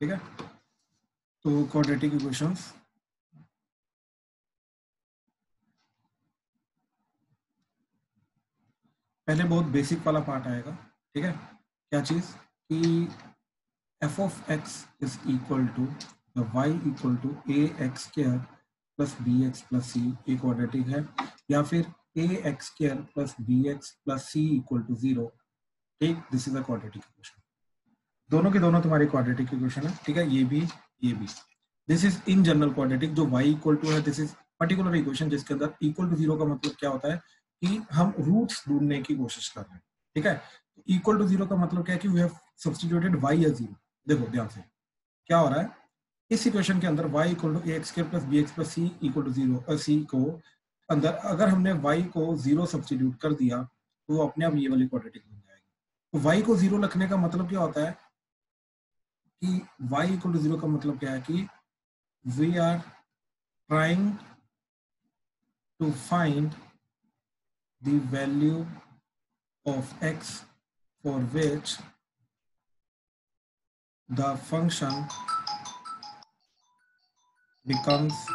ठीक है, तो क्वाड्रेटिक इक्वेशंस पहले बहुत बेसिक वाला पार्ट आएगा। ठीक है, क्या चीज कि f of x is equal to y equal to A x square plus B x plus c, a quadratic है, या फिर a x square plus B x plus C equal to 0। ठीक, this is a quadratic equation. दोनों के दोनों तुम्हारी quadratic equation है। ठीक है, ये भी ये भी। This is in general quadratic. जो y इक्वल टू है, दिस इज पर्टिकुलर इक्वेशन जिसके अंदर इक्वल टू 0 का मतलब क्या होता है कि हम रूट्स ढूंढने की कोशिश कर रहे हैं। ठीक है, इक्वल टू 0 का मतलब क्या है कि we have substituted y as 0। देखो ध्यान से क्या हो रहा है इस इक्वेशन के अंदर, y equal to A x square plus B x plus C equal to 0, C को अंदर अगर हमने y को 0 सब्स्टिट्यूट कर दिया तो वो अपने आप ये वाली क्वाड्रेटिक बन जाएगी। तो y को 0 रखने का मतलब क्या होता है कि y इक्वल टू 0 का मतलब क्या है कि we are trying to find the value of x for which the function becomes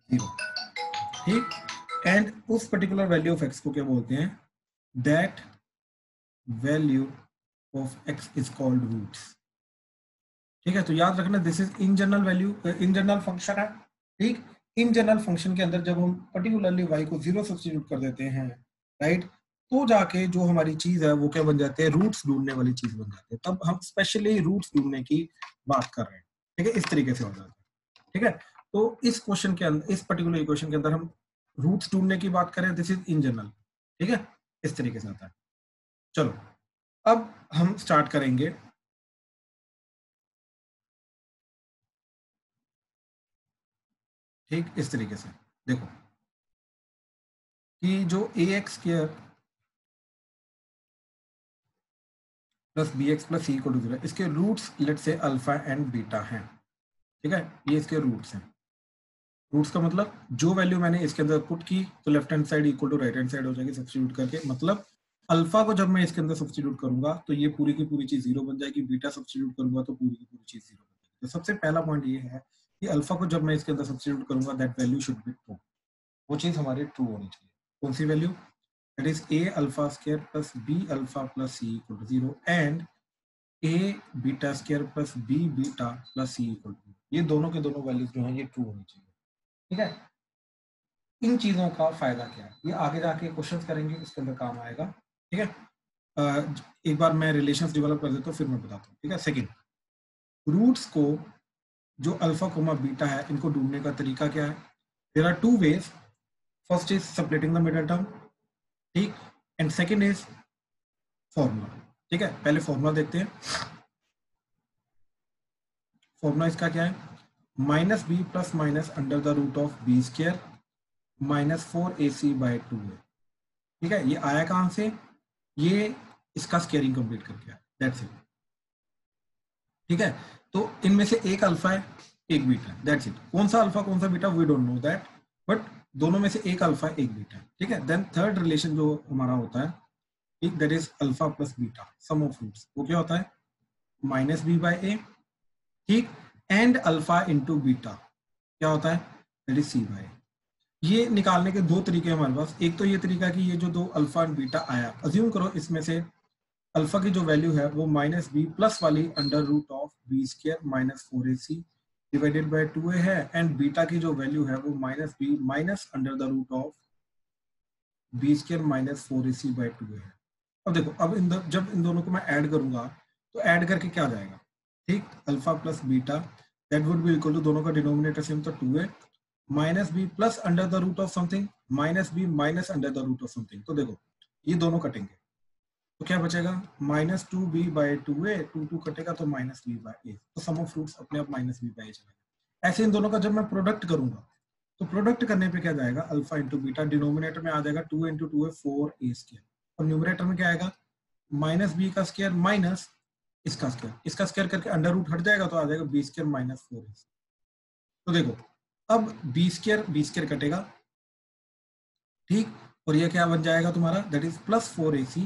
0। ठीक, एंड उस पर्टिकुलर वैल्यू ऑफ x को क्या बोलते हैं, that value of x is called roots। ठीक है, तो याद रखना this is in general value, in general function है। ठीक, इन जनरल फंक्शन के अंदर जब हम पर्टिकुलरली y को 0 सब्स्टिट्यूट कर देते हैं, राइट, तो जाके जो हमारी चीज है वो क्या बन जाते हैं, रूट्स ढूंढने वाली चीज बन जाती है। तब हम स्पेशली रूट्स ढूंढने की बात कर रहे हैं। ठीक है, इस तरीके से हो जाता है। ठीक है, तो इस क्वेश्चन के अंदर, इस पर्टिकुलर इक्वेशन के अंदर हम रूट्स ढूंढने की बात करें, दिस इज इन जनरल। ठीक है, इस तरीके से आता है। चलो अब हम स्टार्ट करेंगे। ठीक, इस तरीके से देखो कि जो a x square plus B x plus C equal to 0, इसके roots let say alpha and beta हैं। ठीक है, ये इसके रूट्स हैं। रूट्स का मतलब जो वैल्यू मैंने इसके अंदर पुट की तो left hand side equal to right hand side हो जाएगी सब्स्टिट्यूट करके। मतलब अल्फा को जब मैं इसके अंदर सब्स्टिट्यूट करूंगा तो ये पूरी की पूरी चीज 0 बन जाएगी, बीटा सब्स्टिट्यूट करूंगा तो पूरी की पूरी चीज 0 बन जाएगी। तो सबसे पहला पॉइंट ये है कि अल्फा को जब मैं इसके अंदर सब्स्टिट्यूट करूंगा that value should be true. वो चीज हमारी ट्रू होनी चाहिए। कौन सी value, that is a alpha square plus b alpha plus c equal to 0 and a beta square plus b beta plus c equal to 0। ये दोनों के दोनों वैल्यूज जो हैं ये ट्रू होनी चाहिए। ठीक है, इन चीजों का फायदा क्या है, ये आगे जाके क्वेश्चंस करेंगे, इसके अंदर काम आएगा। ठीक है, एक बार मैं रिलेशंस डेवलप कर देता हूँ फिर मैं बताता हूँ। ठीक है, सेकंड, रूट्स को जो अल्फा कोमा बीटा है इनको ढूंढने का तरीका क्या है, there are two ways. First is separating the middle term, ठीक, एंड सेकंड इज फॉर्मूला। ठीक है, पहले फॉर्मूला देखते हैं। फॉर्मूला इसका क्या है, minus B plus minus under the root of B square minus 4ac by 2 है। ठीक है, ये आया कहां से, ये इसका स्केयरिंग कंप्लीट करके आया, दैट्स इट। ठीक है, तो इनमें से एक अल्फा है एक बीटा है, दैट्स इट। कौन सा अल्फा कौन सा beta V don't know that, but दोनों में से एक अल्फा एक बीटा है। ठीक है, देन थर्ड रिलेशन जो हमारा होता है, ठीक, that is alpha plus beta sum of roots. वो क्या होता है, माइनस बी बाय ए, ठीक, एंड अल्फा इंटू बीटा क्या होता है, दैट इज सी बाय। ये निकालने के दो तरीके हमारे पास। एक तो ये तरीका कि ये जो दो अल्फा एंड बीटा आया, अज्यूम करो इसमें से अल्फा की जो वैल्यू है वो माइनस बी प्लस वाली under root of B square minus 4ac divided by 2a है, एंड बीटा की जो वैल्यू है वो minus B minus under the root of B square minus 4ac by 2a है। अब देखो, अब जब इन दोनों को मैं ऐड करूंगा तो ऐड करके क्या आ जाएगा, ठीक, alpha plus beta that would be equal to, दोनों का डिनोमिनेटर सेम तो 2a minus B plus under the root of something minus B minus under the root of something. तो देखो ये दोनों कटेंगे तो क्या बचेगा, माइनस 2b बाई 2a, 2 कटेगा तो माइनस b बाई a। तो सम ऑफ रूट्स अपने आप माइनस b बाई a चलेगा। ऐसे इन दोनों का जब मैं प्रोडक्ट करूंगा तो प्रोडक्ट करने पे क्या जाएगा, अल्फा इंटू बीटा, डिनोमिनेटर में आ जाएगा 2 इंटू 2 है 4a स्क्वायर, और न्यूमरेटर में क्या आएगा, माइनस बी का स्क्वायर माइनस इसका स्क्वायर, इसका स्क्वायर करके अंडर रूट हट जाएगा तो आ जाएगा बी स्क्वायर माइनस 4a। तो देखो अब बी स्क्वायर कटेगा, ठीक, और ये क्या बन जाएगा तुम्हारा, that is plus 4ac,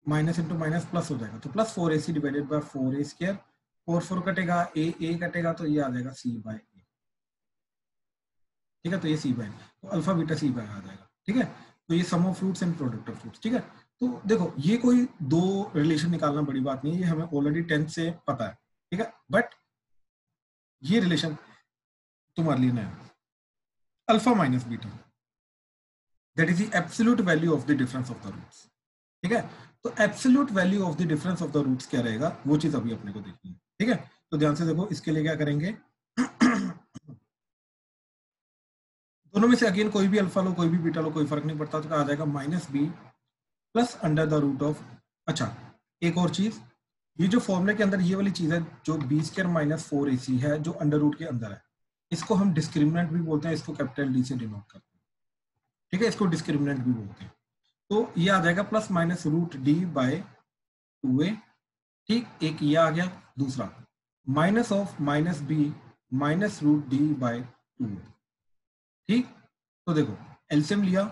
minus into minus plus हो जाएगा, तो plus 4ac divided bye 4a square 4 कटेगा, ए कटेगा, तो ये आ जाएगा सी बाय ए। ठीक है, तो ये सी बाय, तो अल्फा बीटा सी बाय आ जाएगा। ठीक है, तो ये sum of roots and product of roots. ठीक है, तो देखो ये कोई दो रिलेशन निकालना बड़ी बात नहीं है, ये हमें ऑलरेडी 10th से पता है। ठीक है, बट ये रिलेशन तुम्हारे लिए नया, alpha minus beta, that is the absolute value of the difference of the roots. ठीक है, तो absolute value of the difference of the roots क्या रहेगा, वो चीज अभी अपने को देखनी है। ठीक है, तो ध्यान से देखो, इसके लिए क्या करेंगे दोनों में से अगेन कोई भी अल्फा लो कोई भी बीटा लो कोई फर्क नहीं पड़ता, तो क्या आ जाएगा minus B plus under the root of. अच्छा, एक और चीज, ये जो फॉर्मूले के अंदर ये वाली चीज है जो बी स्क्वायर माइनस 4ac है, जो अंडर रूट के अंदर है, इसको हम डिस्क्रिमिनेंट भी बोलते हैं, इसको कैपिटल डी से डिनोट करते हैं। ठीक है, इसको डिस्क्रिमिनेंट भी बोलते हैं। तो ये आ जाएगा plus minus root D by 2a। ठीक, एक ये आ गया, दूसरा minus of minus B minus root D by 2a। ठीक, तो देखो एलसीएम लिया,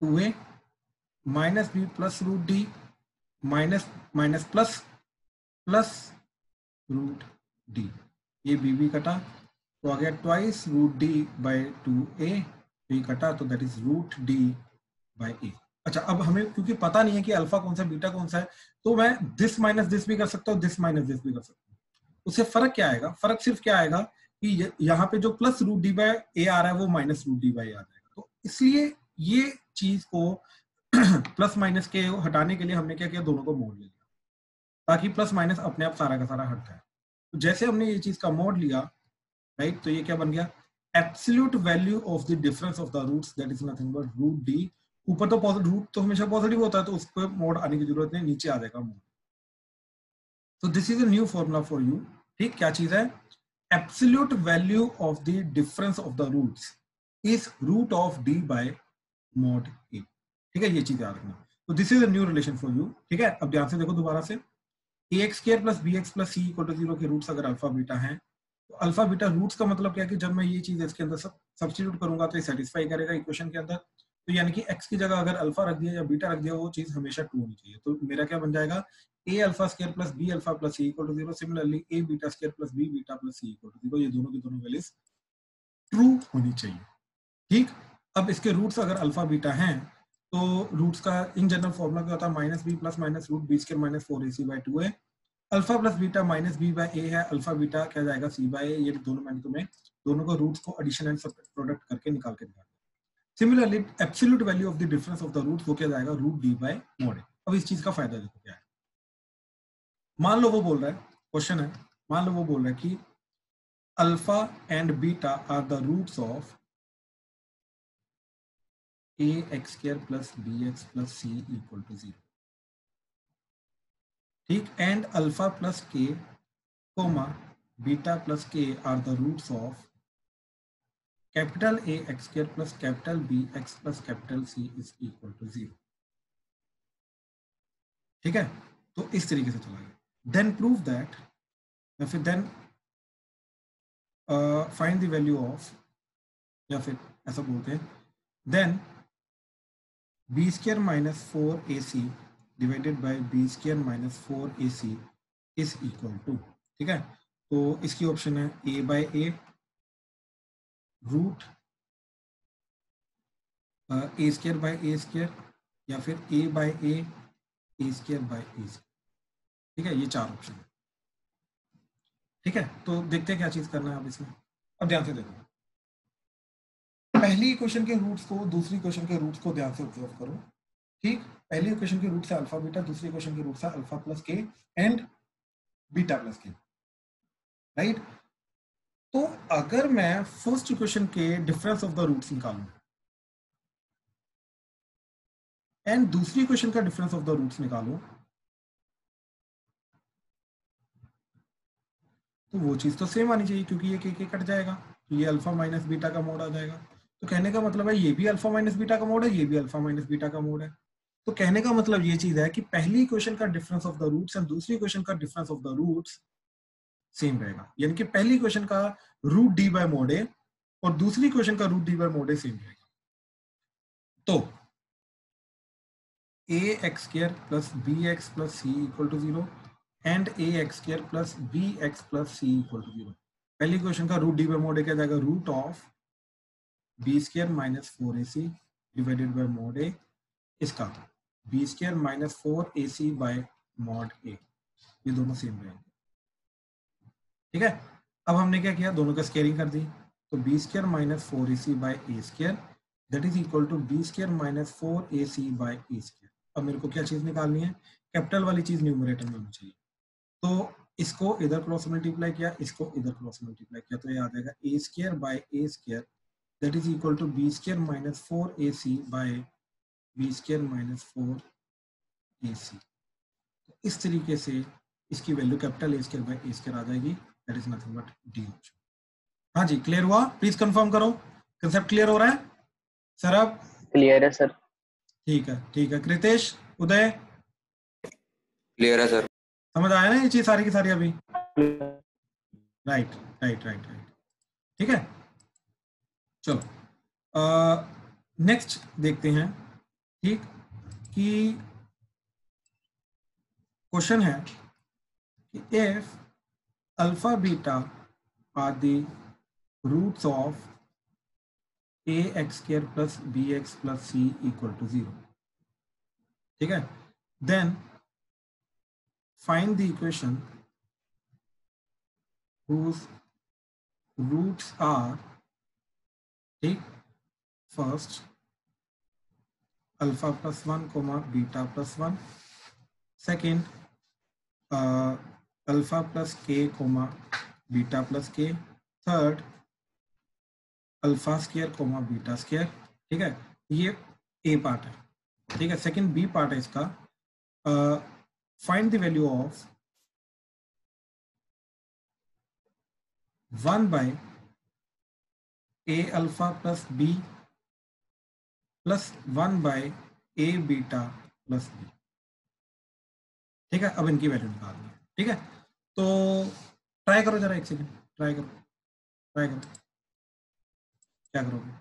2a minus B plus root D minus minus plus plus root D, ये बी कटा तो आ गया twice root D by 2a, ये कटा तो that is root D by a. अच्छा, अब हमें क्योंकि पता नहीं है कि अल्फा कौन सा बीटा कौन सा है, तो मैं दिस माइनस दिस भी कर सकता हूँ, दिस माइनस दिस भी कर सकता हूँ। उससे फर्क क्या आएगा, फर्क सिर्फ क्या आएगा कि यहाँ पे जो प्लस रूट डी बाय ए आ रहा है वो माइनस रूट डी बाय ए आ जाएगा। तो इसलिए ये चीज को प्लस माइनस के हटाने के लिए हमने क्या किया, दोनों को मोड़ लिया ताकि प्लस माइनस अपने आप सारा का सारा हट जाए। तो जैसे हमने ये चीज का मोड लिया, राइट, तो ये क्या बन गया, absolute value of the difference of the roots, that is nothing but root D. ऊपर तो पॉजिटिव, रूट तो हमेशा पॉजिटिव होता है, तो उस पर मोड आने की जरूरत नहीं, नीचे आ जाएगा मोड। तो this is a new formula for you. ठीक, क्या चीज है, absolute value of the difference of the roots is root of d by mod a. ठीक है, ये चीज याद रखना। तो this is a new relation for you. ठीक है, अब ध्यान से देखो दोबारा से, ax square plus bx plus c equal to 0 के रूट्स अगर अल्फा बीटा हैं, तो अल्फा बीटा रूट्स का मतलब क्या है कि जब मैं ये चीज इसके अंदर सब्स्टिट्यूट करूंगा तो ये सेटिस्फाई करेगा इक्वेशन के अंदर। तो यानी कि x की जगह अगर अल्फा रख दिया या बीटा रख दिया, वो चीज हमेशा ट्रू होनी चाहिए। तो मेरा क्या बन जाएगा, a alpha square plus b alpha plus c equal to 0। Similarly a beta square plus b beta plus c equal to 0, ये दोनों की दोनों वैल्यूज ट्रू होनी चाहिए। ठीक, अब इसके रूट्स अगर अल्फा बीटा हैं, तो रूट्स का इन जनरल फॉर्मूला क्या होता है, minus B plus minus root b square minus 4ac by 2a। Alpha plus beta minus b by a है, अल्फा बीटा क्या जाएगा सी बाय ए। ये दोनों मैंने तुम्हें दोनों को रूट्स को एडिशन एंड प्रोडक्ट करके निकाल के दिखा। Similarly absolute value of the difference of the roots, वो क्या जाएगा, root D by mod A. अब इस चीज का फायदा देखो क्या है, मान लो वो बोल रहा है, क्वेश्चन है, मान लो वो बोल रहा है कि alpha and beta are the roots of a x square plus B x plus C equal to 0। ठीक, and alpha plus k comma beta plus k are the roots of capital A x square plus capital B x plus capital C is equal to 0। ठीक है, तो इस तरीके से चला गया। Then prove that, या फिर then find the value of, या फिर ऐसा बोलते हैं, then b square minus 4ac divided by b square minus 4ac is equal to. ठीक है, तो इसकी ऑप्शन है a by a root a square by a square, या फिर a by a square by a square. ठीक है, ये चार ऑप्शन है। ठीक है, तो देखते हैं क्या चीज करना है अब इसमें। अब ध्यान से देखो, पहली इक्वेशन के रूट्स को दूसरी इक्वेशन के रूट्स को ध्यान से ऑब्जर्व करो। ठीक, पहली इक्वेशन के रूट से अल्फा बीटा, दूसरी इक्वेशन के रूट से अल्फा प्लस के एंड बीटा प्लस के, राइट। तो अगर मैं फर्स्ट इक्वेशन के डिफरेंस ऑफ द रूट्स निकालूं एंड दूसरी इक्वेशन का डिफरेंस ऑफ द रूट्स निकालूं, तो वो चीज तो सेम आनी चाहिए, क्योंकि ये के कट जाएगा, तो ये अल्फा माइनस बीटा का मोड आ जाएगा। तो कहने का मतलब है ये भी अल्फा माइनस बीटा का मोड है, ये भी अल्फा माइनस बीटा का मोड है। तो कहने का मतलब ये चीज है कि पहली इक्वेशन का difference of the roots and दूसरी इक्वेशन का difference of the roots same रहेगा। यानी कि पहली इक्वेशन का root D by mod a और दूसरी इक्वेशन का root D by mod a same रहेगा। तो a x square plus B x plus C equal to 0, and a x square plus B x plus C equal to 0। पहली question का root d by mode ए क्या जाएगा, root of B square minus 4ac divided by mod a, इसका b square minus 4ac by mod a, ये दोनों same रहेंगे। ठीक है, अब हमने क्या किया, दोनों का स्केयरिंग कर दी, तो b square minus 4ac by a square that is equal to b square minus 4ac by a square. अब मेरे को क्या चीज निकालनी है, कैपिटल वाली चीज न्यूमरेटर में होनी चाहिए, तो इसको इधर क्रॉस मल्टीप्लाई किया, इसको इधर क्रॉस मल्टीप्लाई किया, तो ये आ जाएगा a square by a square that is equal to b square minus 4ac by b square minus 4ac। इस तरीके से इसकी value capital a square by a square आ जाएगी, that is nothing but d option. हाँ जी, clear हुआ? Please confirm करो, कंसेप्ट क्लियर हो रहा है? सरब क्लियर है सर। ठीक है, ठीक है। कृतेश, उदय क्लियर है सर। समझ आया ना ये चीज सारी की सारी अभी? राइट राइट राइट राइट, ठीक है। चलो नेक्स्ट देखते हैं। ठीक, कि क्वेश्चन है कि if alpha beta are the roots of a x square plus B x plus C equal to 0, ठीक है, then find the equation whose roots are, ठीक, first alpha plus 1 comma beta plus 1, second alpha plus k comma beta plus k, third alpha square comma beta square। ठीक है, ये a part है, ठीक है। Second b part है इसका, find the value of 1 by a alpha plus b plus 1 by a beta plus b। ठीक है, अब इनकी वैल्यू निकालनी है। ठीक है, तो ट्राई करो जरा, एक सेकंड ट्राई करो, ट्राई करो, क्या करोगे?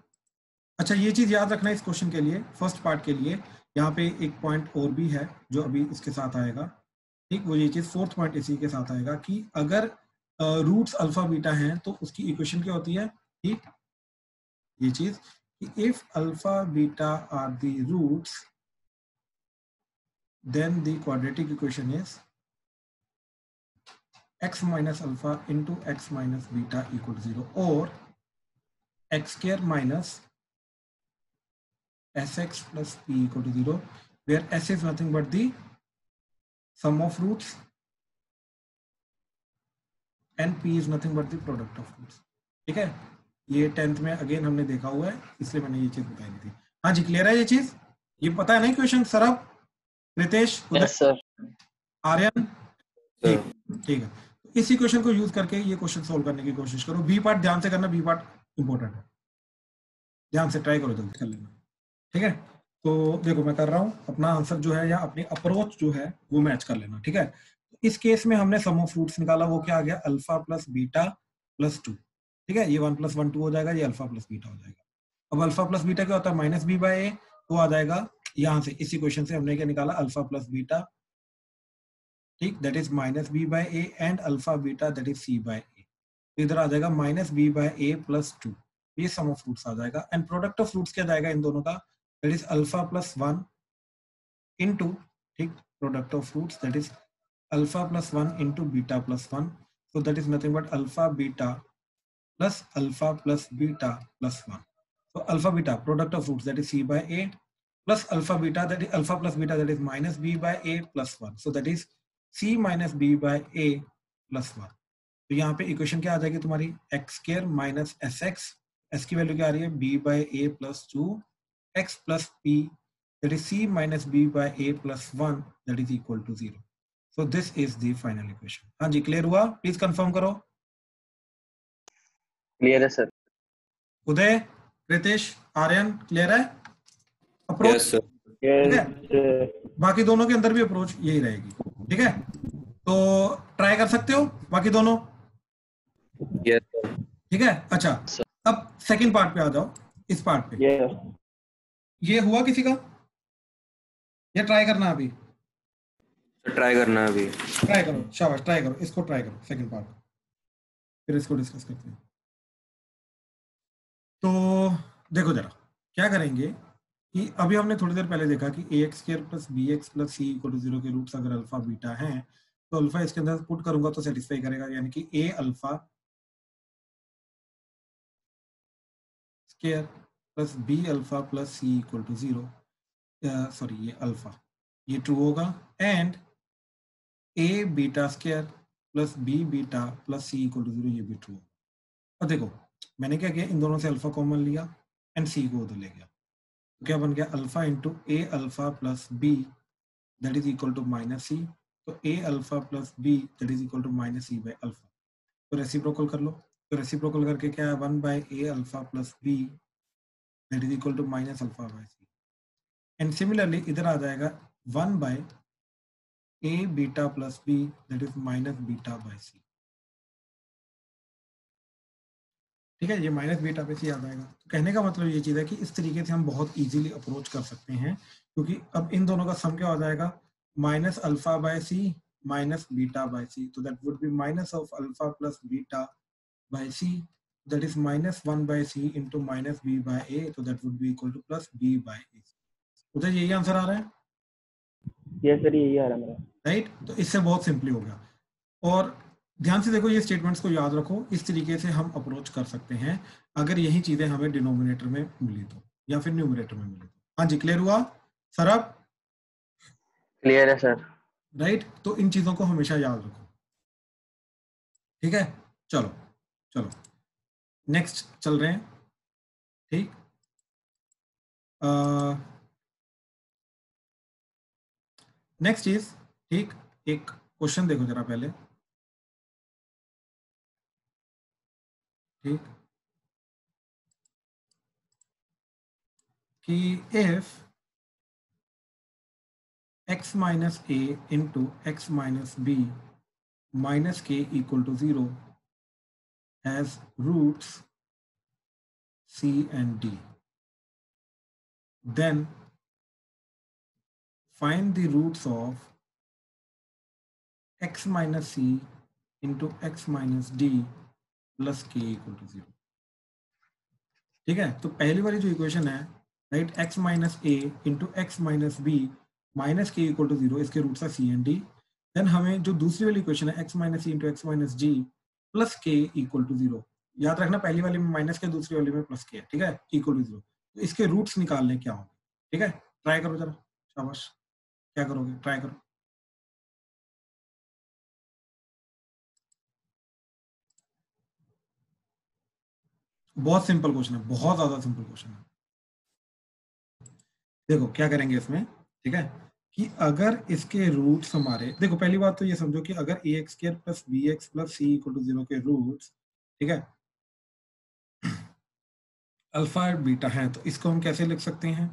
अच्छा, ये चीज याद रखना इस क्वेश्चन के लिए, फर्स्ट पार्ट के लिए, यहाँ पे एक पॉइंट और भी है जो अभी इसके साथ आएगा। ठीक, वो ये चीज फोर्थ पॉइंट इसी के साथ आएगा कि अगर रूट्स अल्फा बीटा हैं तो उसकी इक्वेशन क्या होती है। ठीक, ये चीज कि if alpha beta are the roots then the quadratic equation is x minus alpha into x minus beta equal to 0, or x square minus sx plus p equal to 0, where s is nothing but the sum of roots and p is nothing but the product of roots। ठीक है, ये 10th में again हमने देखा हुआ है, इसलिए मैंने ये चीज बताई थी। हाँ जी, क्लियर है ये चीज? ये पता है ना क्वेश्चन? सरब, रितेश, आर्यन, ठीक, ठीक है। इसी क्वेश्चन को यूज करके ये क्वेश्चन सोल्व करने की कोशिश करो। बी पार्ट ध्यान से करना, बी पार्ट इंपॉर्टेंट है, ध्यान से ट्राई करो, जल्दी कर लेना। ठीक है, तो देखो मैं कर रहा हूँ, अपना आंसर जो है या अपनी अप्रोच जो है वो मैच कर लेना। ठीक है, इस केस में हमने सम ऑफ रूट्स निकाला, वो क्या आ गया, अल्फा प्लस बीटा प्लस 2। ठीक है, ये 1 + 1 2 हो जाएगा, ये अल्फा प्लस बीटा हो जाएगा। अब अल्फा प्लस बीटा क्या होता है, माइनस बी बाय ए, तो आ जाएगा यहाँ से, इसी क्वेश्चन से हमने क्या निकाला, अल्फा प्लस बीटा, ठीक, that is minus b by a, and alpha beta that is c by a. तो इधर आ जाएगा minus b by a plus 2, ये सम ऑफ रूट्स आ जाएगा। एंड प्रोडक्ट ऑफ रूट्स क्या जाएगा इन दोनों का, that is alpha plus 1 into, ठीक, product of roots that is alpha plus 1 into beta plus 1, so that is nothing but alpha beta plus alpha plus beta plus 1. So alpha beta product of roots that is c by a plus alpha beta that is alpha plus beta that is minus b by a plus 1. So that is c minus b by a plus 1. तो यहाँ पे equation क्या आ जाएगी तुम्हारी, x square minus S x, S की value क्या आ रही है, b by a plus 2 x plus p that is c minus b by a plus 1 that is equal to 0. So this is the final equation. हाँ जी, clear हुआ? Please confirm करो। Clear है sir. उदय, Ritesh, Aryan, clear है? Approach, yes sir. ठीक है, बाकी दोनों के अंदर भी अप्रोच यही रहेगी। ठीक है, तो ट्राई कर सकते हो बाकी दोनों। Yes sir. ठीक है, अच्छा, अब सेकंड पार्ट पे आ जाओ, इस पार्ट पे। ये हुआ किसी का, ये ट्राई करना अभी? ट्राई करना है अभी। ट्राई करो, शाबाश, ट्राई करो, इसको ट्राई करो सेकंड पार्ट, फिर इसको डिस्कस करते हैं। तो देखो जरा क्या करेंगे कि अभी हमने थोड़ी देर पहले देखा कि a x square plus B x plus C equal to 0 के रूट्स अगर अल्फा बीटा हैं तो अल्फा इसके अंदर पुट करूंगा तो सेटिस्फाई करेगा, यानी कि a alpha square plus b alpha plus C equal to 0, sorry ये अल्फा, ये ट्रू होगा, and a beta square plus b beta plus C equal to 0, ये भी ट्रू होगा। और देखो मैंने क्या किया, इन दोनों से अल्फा कॉमन लिया एंड सी को उधर ले गया, तो क्या बन गया, alpha into a alpha plus b that is equal to minus c, तो a alpha plus b that is equal to minus c by alpha. तो रेसिप्रोकल कर लो, तो रेसिप्रोकल करके क्या है, 1 by a alpha plus b that is equal to minus alpha by c, and similarly इधर आ जाएगा 1 by a beta plus b that is minus beta by c. ठीक है, ये माइनस बीटा पे सी आ जाएगा। तो कहने का मतलब ये चीज़ है कि इस तरीके से हम बहुत इजीली अप्रोच कर सकते हैं, क्योंकि अब इन दोनों का सम क्या हो जाएगा, minus alpha by c minus beta by c, तो that would be minus of alpha plus beta by c, that is minus 1 by c into minus b by a, तो that would be equal to plus b by a. उधर यही answer आ रहा है, yes sir, यही आ रहा है मेरा। Right. तो इससे बहुत सिंपली हो गया। और ध्यान से देखो, ये स्टेटमेंट्स को याद रखो, इस तरीके से हम अप्रोच कर सकते हैं अगर यही चीजें हमें डिनोमिनेटर में मिली तो, या फिर न्यूमरेटर में मिली तो। हाँ जी, क्लियर हुआ सर? अब क्लियर है सर। राइट, तो इन चीजों को हमेशा याद रखो, ठीक है। चलो चलो नेक्स्ट चल रहे हैं, ठीक। नेक्स्ट इज, ठीक, एक क्वेश्चन देखो जरा पहले, ठीक, कि if x minus a into x minus b minus k equal to 0 has roots c and d, then find the roots of x minus c into x minus d plus k equal to 0। ठीक है, तो पहली वाली जो equation है, right, x minus a into x minus B minus k equal to 0, इसके roots है सी and D. Then हमें जो दूसरी वाली इक्वेशन है x माइनस सी इंटू एक्स माइनस जी प्लस के इक्वल टू 0, याद रखना पहली वाली में माइनस के, दूसरी वाली में प्लस के है, ठीक है, इक्वल टू 0। तो इसके रूट्स निकालने क्या होंगे, ठीक है, ट्राई करो जरा, शाबाश, क्या करोगे, ट्राई करो। बहुत सिंपल क्वेश्चन है, बहुत ज्यादा सिंपल क्वेश्चन है। देखो क्या करेंगे इसमें, ठीक है, कि अगर इसके रूट्स हमारे, देखो पहली बात तो ये समझो कि अगर a x square plus B x plus C equal to 0 के रूट्स, ठीक है, अल्फा और बीटा है, तो इसको हम कैसे लिख सकते हैं,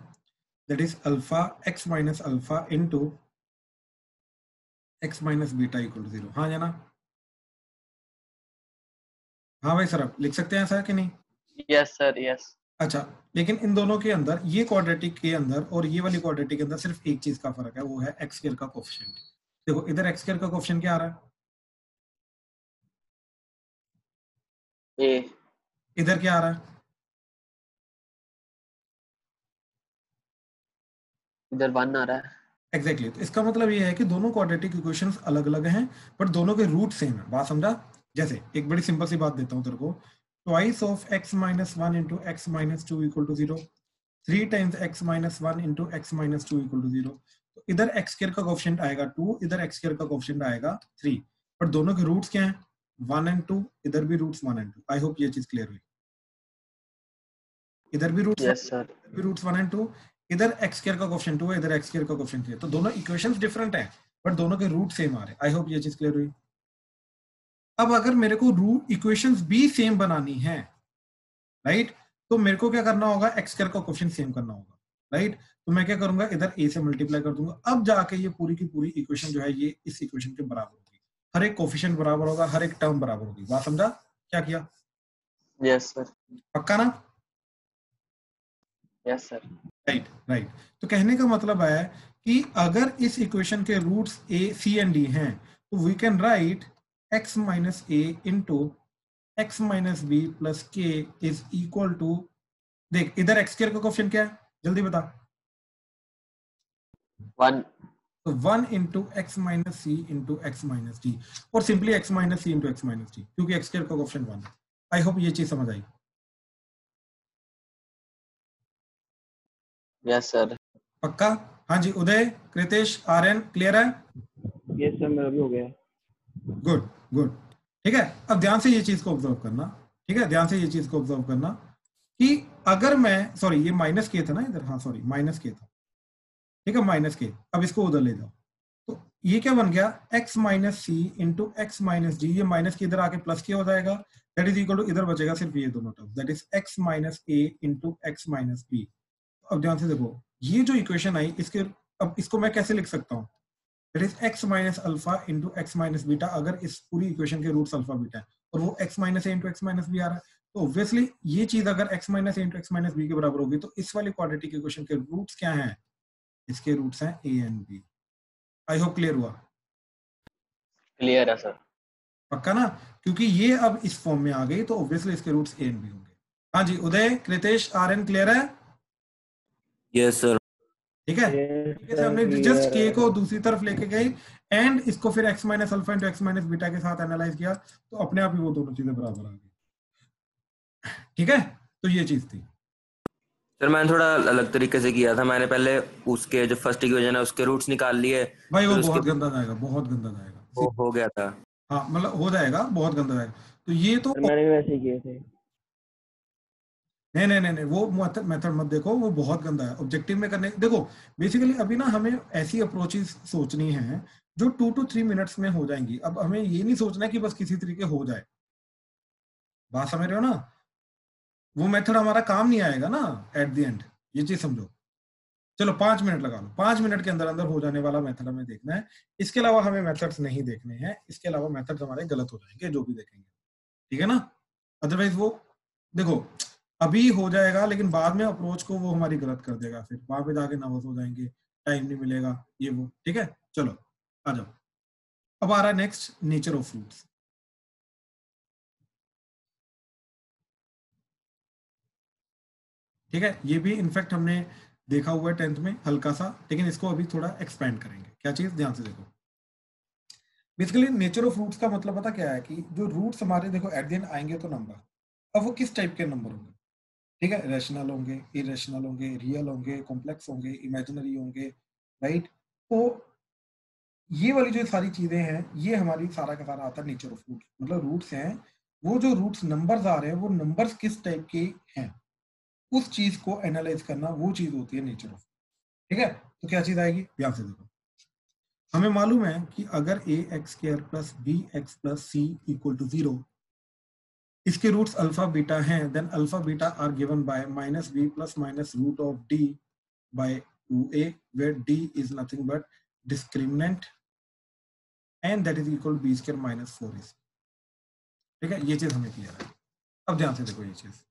that is alpha x minus alpha into x minus beta equal to 0। हाँ जाना, हाँ भाई सर, आप लिख सकते हैं ऐसा कि नहीं? Yes sir, yes. अच्छा, लेकिन इन दोनों के अंदर, ये क्वाड्रेटिक के अंदर और ये वाली क्वाड्रेटिक के अंदर सिर्फ एक चीज का फर्क है, वो है एक्स स्क्वायर का कोएफिशिएंट। देखो इधर एक्स स्क्वायर का कोएफिशिएंट क्या आ रहा है, ए। इधर क्या आ रहा है, इधर 1 आ रहा है। एग्जैक्टली। तो इसका मतलब ये है कि दोनों क्वाड्रेटिक इक्वेशंस अलग अलग हैं, बट दोनों के रूट सेम है। बात समझा? जैसे एक बड़ी सिंपल सी बात देता हूँ तेरे को, twice of x minus 1 into x minus 2 equal to 0, 3 times x minus 1 into x minus 2 equal to 0। तो इधर एक्स स्क्वायर का कोएफिशिएंट आएगा 2, इधर एक्स स्क्वायर का कोएफिशिएंट आएगा 3, बट दोनों के रूट्स क्या हैं, 1 एंड 2, इधर भी रूट्स 1 एंड 2। आई होप ये चीज क्लियर हुई। इधर भी रूट्स यस सर। इधर भी रूट्स 1 एंड 2, इधर एक्स स्क्वायर का कोएफिशिएंट 2 है, इधर एक्स स्क्वायर का कोएफिशिएंट 3 है, तो दोनों इक्वेशंस डिफरेंट हैं, बट दोनों के रूट सेम आ रहे हैं। आई होप ये चीज क्लियर हुई। अब अगर मेरे को रूट इक्वेशंस भी सेम बनानी है, राइट, तो मेरे को क्या करना होगा, एक्स स्क्वायर का कोएफिशिएंट सेम करना होगा, राइट। तो मैं क्या करूंगा, इधर a से मल्टीप्लाई कर दूंगा, अब जाके ये पूरी की पूरी इक्वेशन जो है ये इस इक्वेशन के बराबर होगी, हर एक कोएफिशिएंट बराबर होगा, हर एक टर्म बराबर होगी। बात समझा क्या किया? Yes sir. पक्का ना? Yes sir. Right right. तो कहने का मतलब है कि अगर इस इक्वेशन के roots a c and d हैं तो we can write x minus a into x minus B plus k is equal to, देख इधर एक्स स्क्वायर का कोएफिशिएंट क्या है जल्दी बता। 1. तो 1 इंटू एक्स माइनस सी इंटू एक्स माइनस डी, और सिंपली एक्स माइनस सी इंटू एक्स माइनस डी, क्योंकि एक्स स्क्वायर का कोएफिशिएंट 1 है। आई होप ये चीज समझ आई। Yes sir. पक्का? हाँ जी उदय, कृतेश, आर्यन, क्लियर है? यस सर, मेरा भी हो गया। गुड गुड, ठीक है। अब ध्यान से ये चीज को ऑब्जर्व करना, ठीक है, ध्यान से ये चीज को ऑब्जर्व करना कि अगर मैं, सॉरी ये माइनस के था ना इधर, हाँ सॉरी माइनस के था, ठीक है माइनस के, अब इसको उधर ले जाओ तो ये क्या बन गया x माइनस सी इंटू एक्स माइनस डी, ये माइनस के इधर आके प्लस के हो जाएगा, दैट इज इक्वल टू, इधर बचेगा सिर्फ ये दोनों term, that is x minus a into x minus b. अब ध्यान से देखो ये जो इक्वेशन आई इसके, अब इसको मैं कैसे लिख सकता हूँ, that is x minus alpha into x minus beta, अगर इस पूरी इक्वेशन के रूट्स अल्फा बीटा है और वो x minus a into x minus B आ रहा है, तो ऑब्वियसली ये चीज अगर x minus a into x minus B के बराबर होगी तो इस वाली क्वाड्रेटिक इक्वेशन के रूट्स क्या हैं, इसके रूट्स हैं a and b। I hope clear हुआ? क्लियर है सर। पक्का ना? क्योंकि ये अब इस फॉर्म में आ गई तो ऑब्वियसली इसके रूट्स a एंड b होंगे। हाँ जी उदय, कृतेश, आर्यन, क्लियर है? Yes sir. ठीक है, Yes, हमने sir, जस्ट clear k को दूसरी तरफ लेके गए एंड इसको फिर x minus alpha into x minus beta के साथ एनालाइज किया तो अपने आप ही वो दोनों चीजें बराबर आ गई। ठीक है, तो ये चीज थी। सर मैंने थोड़ा अलग तरीके से किया था, मैंने पहले उसके जो फर्स्ट इक्वेशन है उसके रूट्स निकाल लिए, भाई वो फिर बहुत उसके गंदा जाएगा, बहुत गंदा जाएगा, वो हो गया था। हाँ मतलब हो जाएगा, बहुत गंदा जाएगा। तो ये तो सर मैंने भी वैसे ही किए थे। नहीं नहीं नहीं नहीं, वो मेथड मत देखो, वो बहुत गंदा है। ऑब्जेक्टिव में करने, देखो बेसिकली अभी ना हमें ऐसी अप्रोचेस सोचनी है जो 2 to 3 मिनट्स में हो जाएंगी। अब हमें ये नहीं सोचना कि बस किसी तरीके हो जाए, बात समझ रहे हो ना? वो मेथड हमारा काम नहीं आएगा ना एट द एंड, ये चीज समझो। चलो 5 मिनट लगा लो, 5 मिनट के अंदर अंदर हो जाने वाला मेथड हमें देखना है, इसके अलावा हमें मेथड्स नहीं देखने हैं, इसके अलावा मेथड्स हमारे गलत हो जाएंगे जो भी देखेंगे, ठीक है ना? अदरवाइज वो देखो अभी हो जाएगा लेकिन बाद में अप्रोच को वो हमारी गलत कर देगा, फिर वहां पे जाके नर्वस हो जाएंगे, टाइम नहीं मिलेगा, ये वो, ठीक है। चलो आ जाओ, अब आ रहा है नेक्स्ट, नेचर ऑफ फ्रूट्स। ठीक है, ये भी इनफैक्ट हमने देखा हुआ है 10th में हल्का सा, लेकिन इसको अभी थोड़ा एक्सपेंड करेंगे। क्या चीज, ध्यान से देखो। बेसिकली नेचर ऑफ रूट्स का मतलब पता क्या है कि जो रूट्स हमारे देखो एट द एंड आएंगे तो नंबर, अब वो किस टाइप के नंबर होंगे, ठीक है, रैशनल होंगे, इरेशनल होंगे, रियल होंगे, कॉम्प्लेक्स होंगे, इमेजिनरी होंगे, राइट। तो ये वाली जो सारी चीजें हैं ये हमारी सारा का सारा आता है नेचर ऑफ रूट्स, मतलब रूट्स हैं, वो जो रूट्स नंबर्स आ रहे हैं वो नंबर्स किस टाइप के हैं उस चीज को एनालाइज करना, वो चीज होती है नेचर ऑफ। ठीक है, तो क्या चीज आएगी, ध्यान से देखो। हमें मालूम है कि अगर a x square plus B x plus C equal to 0, इसके रूट्स अल्फा बीटा हैं, then alpha beta are given by minus B plus minus root of d by 2a, where d is nothing but discriminant and that is equal b square minus 4ac। ठीक है, ये चीज हमें clear है। अब ध्यान से देखो ये चीज,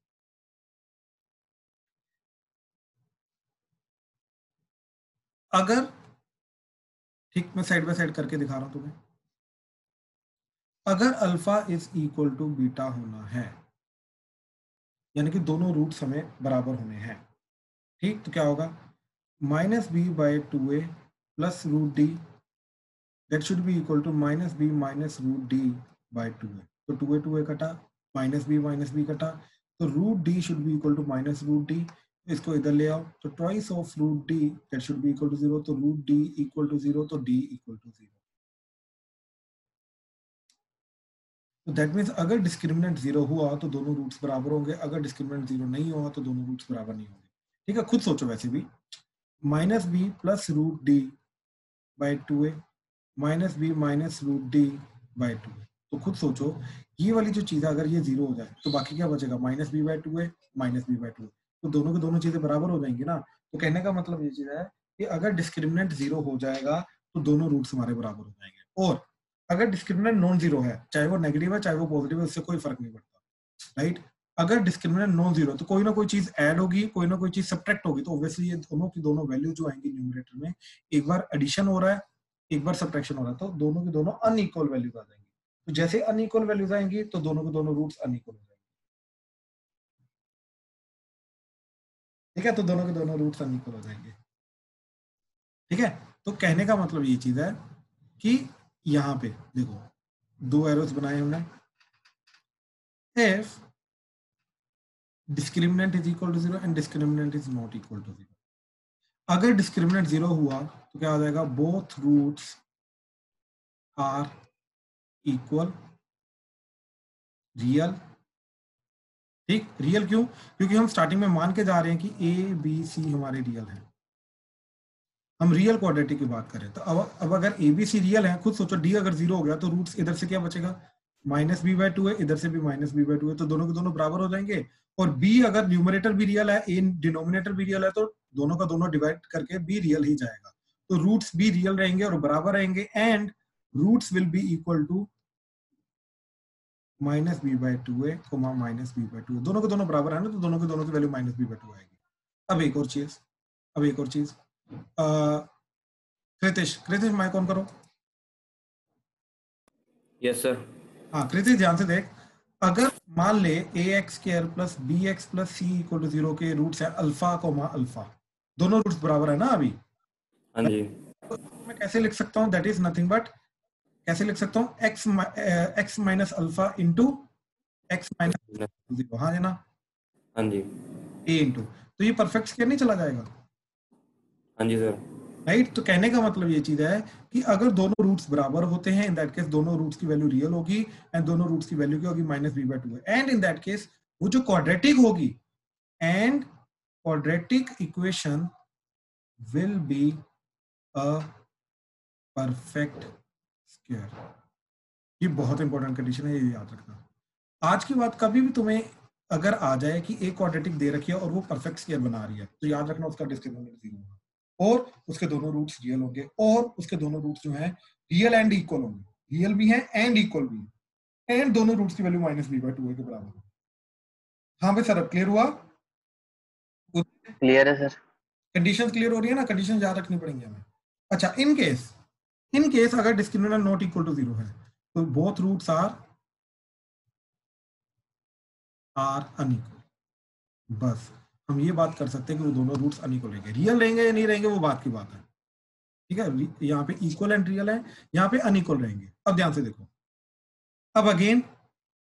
अगर, ठीक मैं साइड बाय साइड करके दिखा रहा हूं तुम्हें, अगर alpha is equal to beta होना है, यानी कि दोनों रूट्स हमें बराबर होने हैं, ठीक, तो क्या होगा, minus b by 2a plus root d, that should be equal to minus B minus root d by 2a। तो 2a कटा, माइनस बी कटा, तो root d should be equal to minus root d, इसको इधर ले आओ तो twice of root d that should be equal to 0, तो रूट डी इक्वल टू 0, तो डी इक्वल टू 0। तो दैट मीन्स अगर डिस्क्रिमिनेंट 0 हुआ तो दोनों रूट्स बराबर होंगे, अगर डिस्क्रिमिनेंट 0 नहीं हुआ तो दोनों रूट्स बराबर नहीं होंगे। ठीक है, खुद सोचो वैसे भी, minus B plus root d by 2a minus B minus root d by 2a, तो खुद सोचो ये वाली जो चीज़ है अगर ये 0 हो जाए तो बाकी क्या बचेगा, minus b by 2a minus b by 2a, तो दोनों की दोनों चीज़ें बराबर हो जाएंगी ना। तो कहने का मतलब ये चीज़ है कि अगर डिस्क्रिमिनेंट 0 हो जाएगा तो दोनों रूट्स हमारे बराबर हो जाएंगे, और अगर डिस्क्रिमिनेंट नॉन जीरो है, चाहे वो नेगेटिव है चाहे वो पॉजिटिव है, उससे कोई फर्क नहीं पड़ता, राइट। अगर डिस्क्रिमिनेंट नॉन जीरो तो कोई ना कोई चीज ऐड होगी, कोई ना कोई चीज सब्ट्रैक्ट होगी, तो ऑब्वियसली ये दोनों की दोनों वैल्यू जो आएंगी न्यूमरेटर में, एक बार एडिशन हो रहा है एक बार सब्ट्रैक्शन हो रहा है, तो दोनों की दोनों अनइक्वल वैल्यूज आ जाएंगी। तो जैसे अनइक्वल वैल्यूज आएंगी तो दोनों के दोनों रूट्स अनइक्वल हो जाएंगे। ठीक है, तो दोनों के दोनों रूट्स अनइक्वल हो जाएंगे। ठीक है, तो कहने का मतलब ये चीज है कि यहाँ पे देखो दो एरोस बनाए हमने, if discriminant is equal to 0 and discriminant is not equal to 0, अगर डिस्क्रिमिनेंट 0 हुआ तो क्या आ जाएगा, both roots are equal real. ठीक, रियल क्यों, क्योंकि हम स्टार्टिंग में मान के जा रहे हैं कि ए बी सी हमारे रियल हैं, हम रियल क्वाड्रेटिक की बात करें। तो अब अगर ए बी सी रियल है, खुद सोचो डी अगर 0 हो गया तो रूट्स इधर से क्या बचेगा, माइनस बी बाई टू है, इधर से भी माइनस बी बाई टू है, तो दोनों के दोनों बराबर हो जाएंगे। और बी अगर न्यूमरेटर भी रियल है, ए डिनोमिनेटर भी रियल है, तो दोनों का दोनों डिवाइड करके बी रियल ही जाएगा, तो रूट्स भी रियल रहेंगे और बराबर रहेंगे, and roots will be equal to minus b by two a comma minus b by two, दोनों के दोनों बराबर है ना, तो दोनों के दोनों की value minus b by two आएगी। अब एक और चीज, कृतिश माइक ऑन करो। Yes sir. हाँ कृतिश ध्यान से देख, अगर मान ले a x square plus B x plus C equal to 0 के रूट्स है अल्फा कोमा अल्फा, दोनों रूट्स बराबर है ना अभी, हाँ जी। तो मैं कैसे लिख सकता हूँ, दैट इज नथिंग बट, कैसे लिख सकता हूँ, x minus alpha into x minus 0, हाँ है ना, हाँ जी। ए इंटू, तो ये परफेक्ट स्क्वायर नहीं चला जाएगा, हाँ जी सर। राइट। तो कहने का मतलब ये चीज है कि अगर दोनों रूट्स बराबर होते हैं, इन दैट केस दोनों रूट्स की वैल्यू रियल होगी, एंड दोनों रूट्स की वैल्यू क्या होगी, माइनस बी बाई टू है, एंड इन दैट केस वो जो क्वाड्रेटिक होगी, and quadratic equation will be a perfect square. ये बहुत इंपॉर्टेंट कंडीशन है, ये याद रखना। आज की बात कभी भी तुम्हें अगर आ जाए कि एक क्वाड्रेटिक दे रखी है और वो परफेक्ट स्क्वायर बना रही है, तो याद रखना उसका डिस्क्रिमिनेंट 0 होगा, और उसके दोनों रूट्स रियल होंगे, और उसके दोनों रूट्स जो हैं रियल एंड इक्वल होंगे, रियल भी है एंड इक्वल भी है, एंड दोनों रूट्स की value minus b by two के बराबर होगी। हाँ भाई सर, अब क्लियर हुआ, क्लियर है सर। कंडीशंस क्लियर हो रही है ना, कंडीशन याद रखनी पड़ेंगी हमें। अच्छा, इन केस अगर डिस्क्रिमिनेंट नॉट इक्वल टू 0 है, तो बोथ रूट्स आर अनइक्वल, बस हम ये बात कर सकते हैं कि वो दोनों रूट्स अनइक्वल रहेंगे, रियल रहेंगे या नहीं रहेंगे वो बात की बात है। ठीक है, यहाँ पे इक्वल एंड रियल है, यहाँ पे अनइक्वल रहेंगे। अब ध्यान से देखो, अब अगेन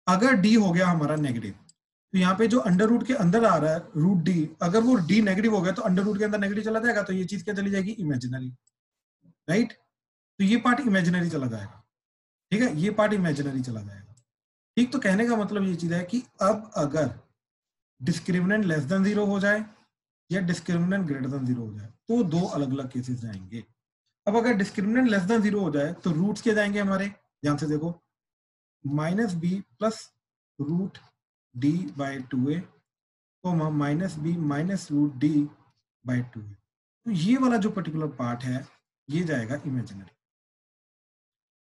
अगर डी हो गया हमारा नेगेटिव, तो यहाँ पे जो अंडर रूट के अंदर आ रहा है रूट डी, अगर वो डी नेगेटिव हो गया तो अंडर रूट के अंदर नेगेटिव चला जाएगा, तो ये चीज क्या चली जाएगी, इमेजिनरी, राइट। तो ये पार्ट इमेजिनरी चला जाएगा, ठीक है, ये पार्ट इमेजिनरी चला जाएगा। ठीक, तो कहने का मतलब ये चीज है कि अब अगर डिस्क्रिमिनेंट लेस देन 0 हो जाए या डिस्क्रिमिनेंट ग्रेटर देन 0 हो जाए, तो दो अलग अलग केसेस जाएंगे। अब अगर डिस्क्रिमिनेंट लेस देन 0 हो जाए तो रूट्स क्या जाएंगे हमारे, ध्यान से देखो, minus B plus root d by two a, minus B minus root d by two a, तो ये वाला जो पर्टिकुलर पार्ट है ये जाएगा इमेजिनरी।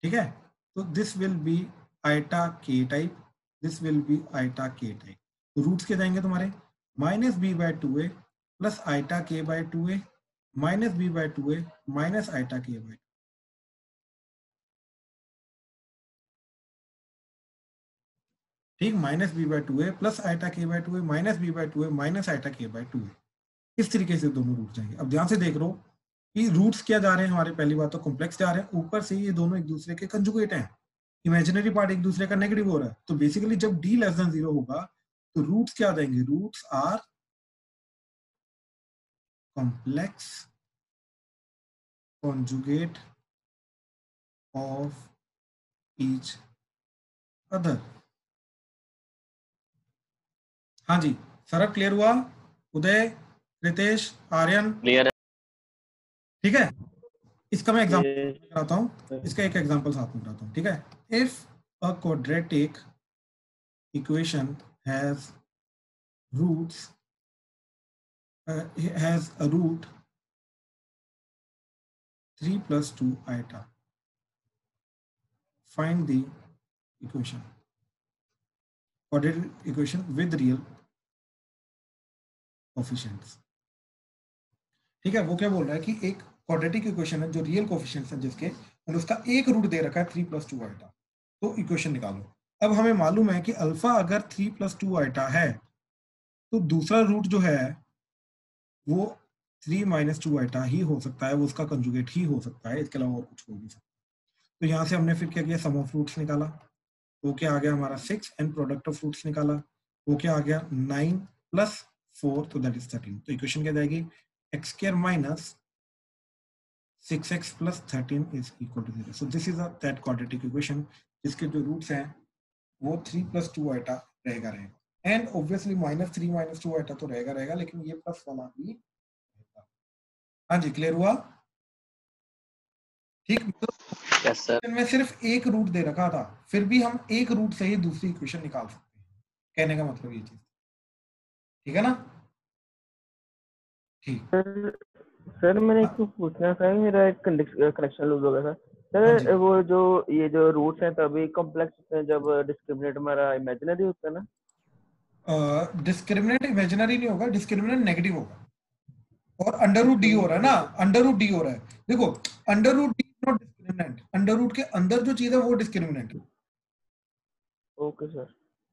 ठीक है, तो this will be iota k type, this will be iota k type, तो रूट्स के जाएंगे तुम्हारे minus b by two a plus iota k by two a minus b by two a minus iota k by, ठीक, minus b by two a plus iota k by two a minus b by two a minus iota k by two a, इस तरीके से दोनों root जाएंगे। अब ध्यान से देख लो कि रूट्स क्या जा रहे हैं हमारे, पहली बात तो कॉम्प्लेक्स जा रहे हैं, ऊपर से ये दोनों एक दूसरे के कंजुगेट हैं, इमेजिनरी पार्ट एक दूसरे का नेगेटिव हो रहा है, तो बेसिकली जब डी लेस देन 0 होगा तो रूट्स क्या देंगे, roots are complex conjugate of each other. हाँ जी सर, अब क्लियर हुआ, उदय, रितेश, आर्यन, क्लियर है। ठीक है। इसका मैं एग्जांपल ये कराता हूँ, इसका एक एग्जांपल साथ में कराता हूँ, ठीक है। If a quadratic equation has roots has a root 3 plus 2 iota, find the equation। Quadratic equation with real coefficients. ठीक है, वो क्या बोल रहा है कि एक क्वाड्रेटिक इक्वेशन है जो रियल कोफिशिएंट्स है जिसके, और उसका एक रूट दे रखा है 3 + 2 आइटा, तो इक्वेशन निकालो। अब हमें मालूम है कि अल्फा अगर 3 + 2 आइटा है तो दूसरा रूट जो है वो 3 - 2 आइटा ही हो सकता है, वो उसका कंजुगेट ही हो सकता है, इसके अलावा और कुछ हो नहीं सकता। तो यहाँ से हमने फिर क्या किया, सम ऑफ रूट्स निकाला, वो क्या आ गया हमारा 6, एंड प्रोडक्ट ऑफ रूट्स निकाला, वो क्या आ गया 9 + 4, तो दैट इज 13। तो इक्वेशन क्या जाएगी, x² - 6x + 13 = 0। So this is that quadratic equation जिसके जो रूट्स हैं वो 3 + 2 आइटा रहेगा। एंड ऑब्वियसली -3 - 2 आइटा तो रहेगा, लेकिन ये प्लस वाला भी रहेगा। हाँ जी, क्लियर हुआ? ठीक, यस सर। में सिर्फ एक रूट दे रखा था, फिर भी हम एक रूट से ही दूसरी इक्वेशन निकाल सकते हैं, कहने का मतलब ये चीज, ठीक है ना? ठीक। सर मैंने एक हाँ, तो पूछना था, मेरा एक कनेक्शन लूज हो गया था हाँ जी, सर। वो जो ये जो रूट्स हैं तभी कॉम्प्लेक्स होते हैं जब डिस्क्रिमिनेंट हमारा इमेजिनरी होता है ना? डिस्क्रिमिनेंट इमेजिनरी नहीं होगा, डिस्क्रिमिनेंट नेगेटिव होगा, और अंडर रूट डी हो रहा है ना, अंडर रूट डी हो रहा है। देखो, under root d not discriminant, under root के अंदर जो चीज है वो डिस्क्रिमिनेंट है, ओके सर।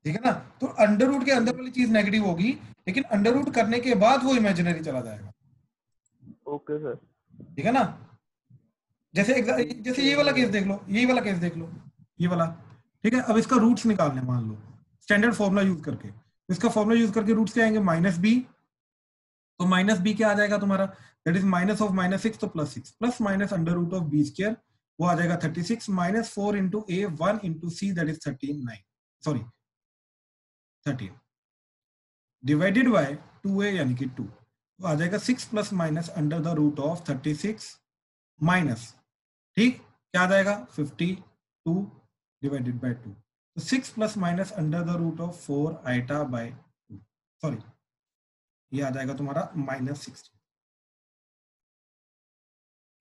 ठीक है ना? तो अंडर रूट के अंदर वाली चीज नेगेटिव होगी, लेकिन अंडर रूट करने के बाद वो इमेजिनरी चला जाएगा, ओके सर। ठीक है ना? जैसे जैसे ये वाला केस ठीक देख लो, यही वाला केस देख लो, ये वाला, ठीक है? अब इसका रूट्स निकालने, मान लो स्टैंडर्ड फॉर्मूला यूज करके, इसका फॉर्मूला यूज करके रूट्स क्या आएंगे, -b, तो -b क्या आ जाएगा तुम्हारा, दैट इज माइनस ऑफ -6, तो +6 प्लस माइनस √b², वो आ जाएगा 36 -4 × a 1 × c, that is 39, sorry 13, divided by 2a यानी कि 2, तो आ जाएगा 6 प्लस माइनस √36 माइनस, ठीक, क्या आ जाएगा 52 डिवाइडेड बाय 2, तो 6 plus minus √4 iota by 2, sorry ये आ जाएगा तुम्हारा -16,